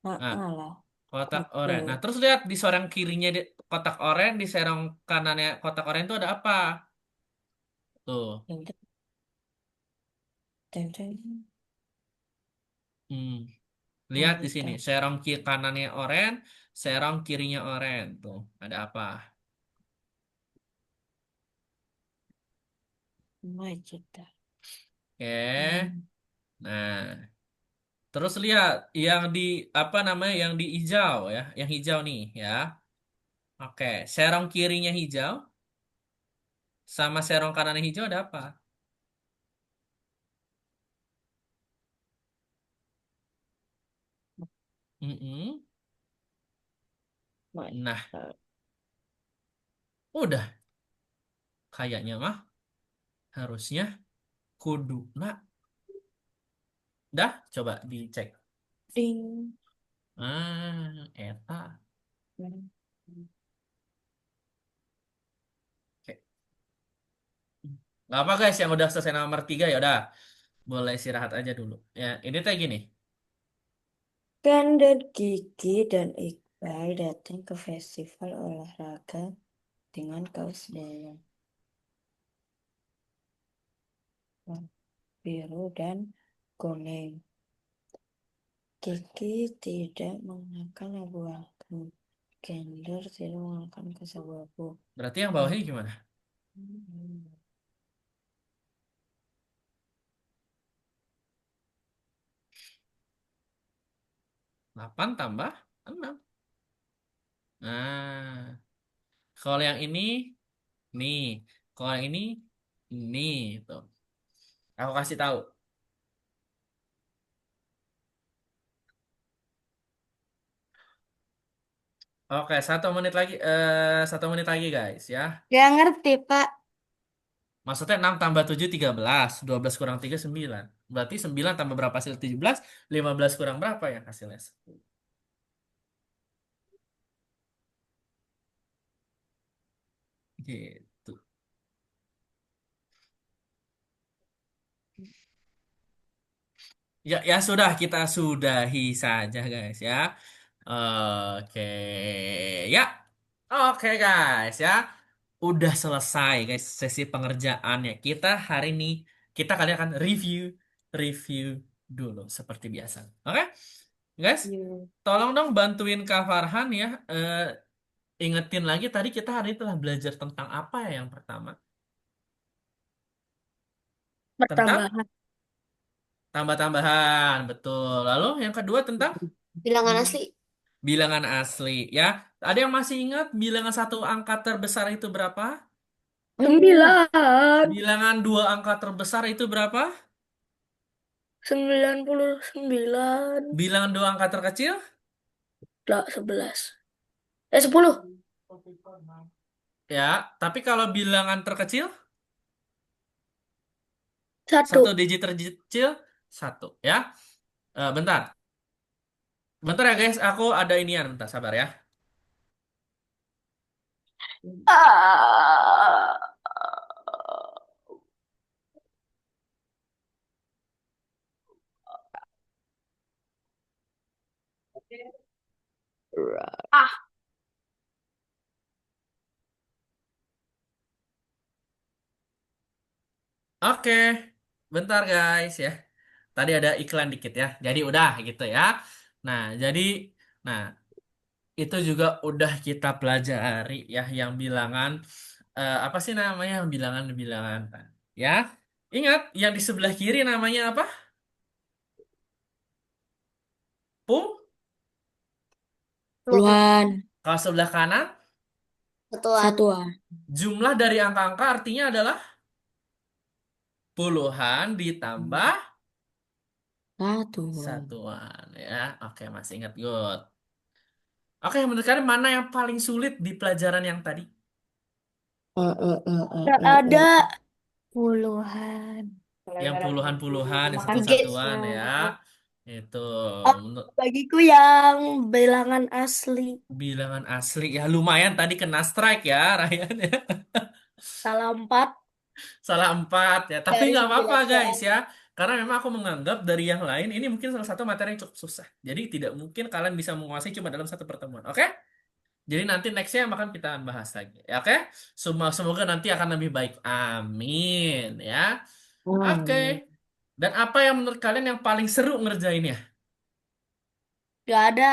ah, Nah, alah. kotak Oke, oranye. Nah, terus lihat di sorong kirinya kotak oranye, di serong kanannya kotak oranye itu ada apa? Tuh. Tem, tem, tem. Hmm. Lihat Oh, di sini. udah. Serong kiri kanannya oranye, serong kirinya oranye. Tuh, ada apa? Majida. Oke. Hmm. Nah, terus lihat yang di apa namanya? Yang di hijau ya, yang hijau nih ya. Oke, serong kirinya hijau sama serong kanannya hijau ada apa? Mm-mm. Nah, Majida. udah kayaknya mah harusnya kudu nak. Dah, coba dicek. Ding. Eta. Hmm. Oke. Gak apa guys, yang udah selesai nomor 3 ya udah boleh istirahat aja dulu. Ya, ini teh gini. Kan dan Gigi dan Iqbal datang ke festival olahraga dengan kaos bola biru dan kuning. Gigi tidak mengenakan abu-abu. Gender tidak mengenakan abu-abu. Berarti yang bawah Hmm. ini gimana? Hmm. 8 tambah 6. Nah, kalau yang ini nih, kalau yang ini nih tuh. Aku kasih tahu. Oke, 1 menit lagi. 1 menit lagi guys ya. Gak ngerti, Pak. Maksudnya 6 tambah 7 13. 12 kurang 3 9. Berarti 9 tambah berapa hasil 17? 15 kurang berapa yang hasilnya? 10. Gitu. Ya, ya sudah kita sudahi saja guys ya. Oke. Ya. Oke guys ya. udah selesai guys sesi pengerjaannya. Kita kali akan review dulu seperti biasa. Oke, guys, Iya. tolong dong bantuin Kak Farhan ya. Ingetin lagi tadi kita hari ini telah belajar tentang apa ya yang pertama? Tentang Pertambahan. tambah-tambahan, betul. Lalu yang kedua tentang Bilangan asli. bilangan asli ya. Ada yang masih ingat bilangan satu angka terbesar itu berapa? 9. Bilangan dua angka terbesar itu berapa? 99. Bilangan dua angka terkecil? Lah, 11. 10. Ya, tapi kalau bilangan terkecil, 1. satu digit terkecil, satu ya. Bentar, bentar ya guys, aku ada inian, bentar sabar ya. Ah. Ah. Oke, bentar guys ya. Tadi ada iklan dikit ya, jadi udah gitu ya. Nah, nah itu juga udah kita pelajari ya, yang bilangan apa sih namanya, yang bilangan-bilangan ya. Ingat, yang di sebelah kiri namanya apa? Pung. Puluhan. Kalau sebelah kanan, Satuan. Satuan. jumlah dari angka-angka artinya adalah puluhan ditambah Satuan. satuan ya. Oke, masih ingat good. Oke, menurut kalian mana yang paling sulit di pelajaran yang tadi? Gak ada. Puluhan. Yang puluhan-puluhan, yang Makan satu-satuan gates-nya. ya. Itu menurut Bagiku yang bilangan asli. bilangan asli ya, lumayan tadi kena strike ya Ryan ya. Salah 4 Salah 4 ya. Tapi dari nggak apa-apa 19 guys soal. ya. Karena memang aku menganggap dari yang lain ini mungkin salah satu materi yang cukup susah. Jadi tidak mungkin kalian bisa menguasai cuma dalam satu pertemuan. Oke? Jadi nanti nextnya akan kita bahas lagi. Ya, oke? Semoga nanti akan lebih baik. Amin ya. Oke. Dan apa yang menurut kalian yang paling seru ngerjainnya? Gak ada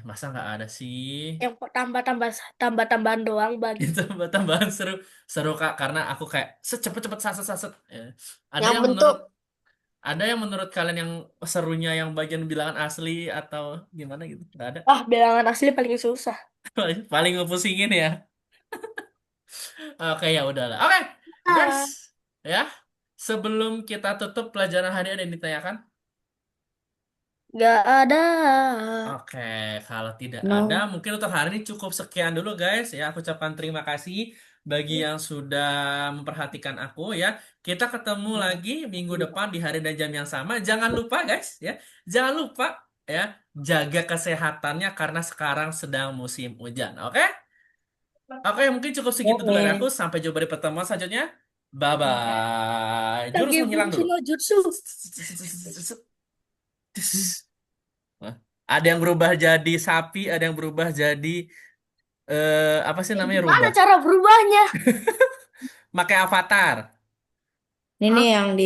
Masa nggak ada sih? yang tambah-tambahan doang bagi. Itu tambahan seru. Seru Kak, karena aku kayak cepet-cepet saset-saset. Ya. Ada Yang yang bentuk menurut Ada yang menurut kalian yang serunya yang bagian bilangan asli atau gimana gitu? Nggak ada. Bilangan asli paling susah. Paling ngepusingin ya. Oke, ya udahlah. Oke, guys. Ah, Ya, sebelum kita tutup pelajaran hari ini ada yang ditanyakan? gak ada. Oke, kalau tidak ada, No. mungkin untuk hari ini cukup sekian dulu guys ya. Aku ucapkan terima kasih bagi yang sudah memperhatikan aku ya. Kita ketemu lagi minggu depan di hari dan jam yang sama. Jangan lupa guys ya, jangan lupa ya, jaga kesehatannya karena sekarang sedang musim hujan. Oke? Oke, mungkin cukup segitu dulu dari aku. Oke. Sampai jumpa di pertemuan selanjutnya. Bye bye. Jurus menghilang Kagebunshi dulu. no Jutsu. Hah? Ada yang berubah jadi sapi, ada yang berubah jadi apa sih namanya, Gimana rubah? cara berubahnya? Pakai avatar. Ini yang di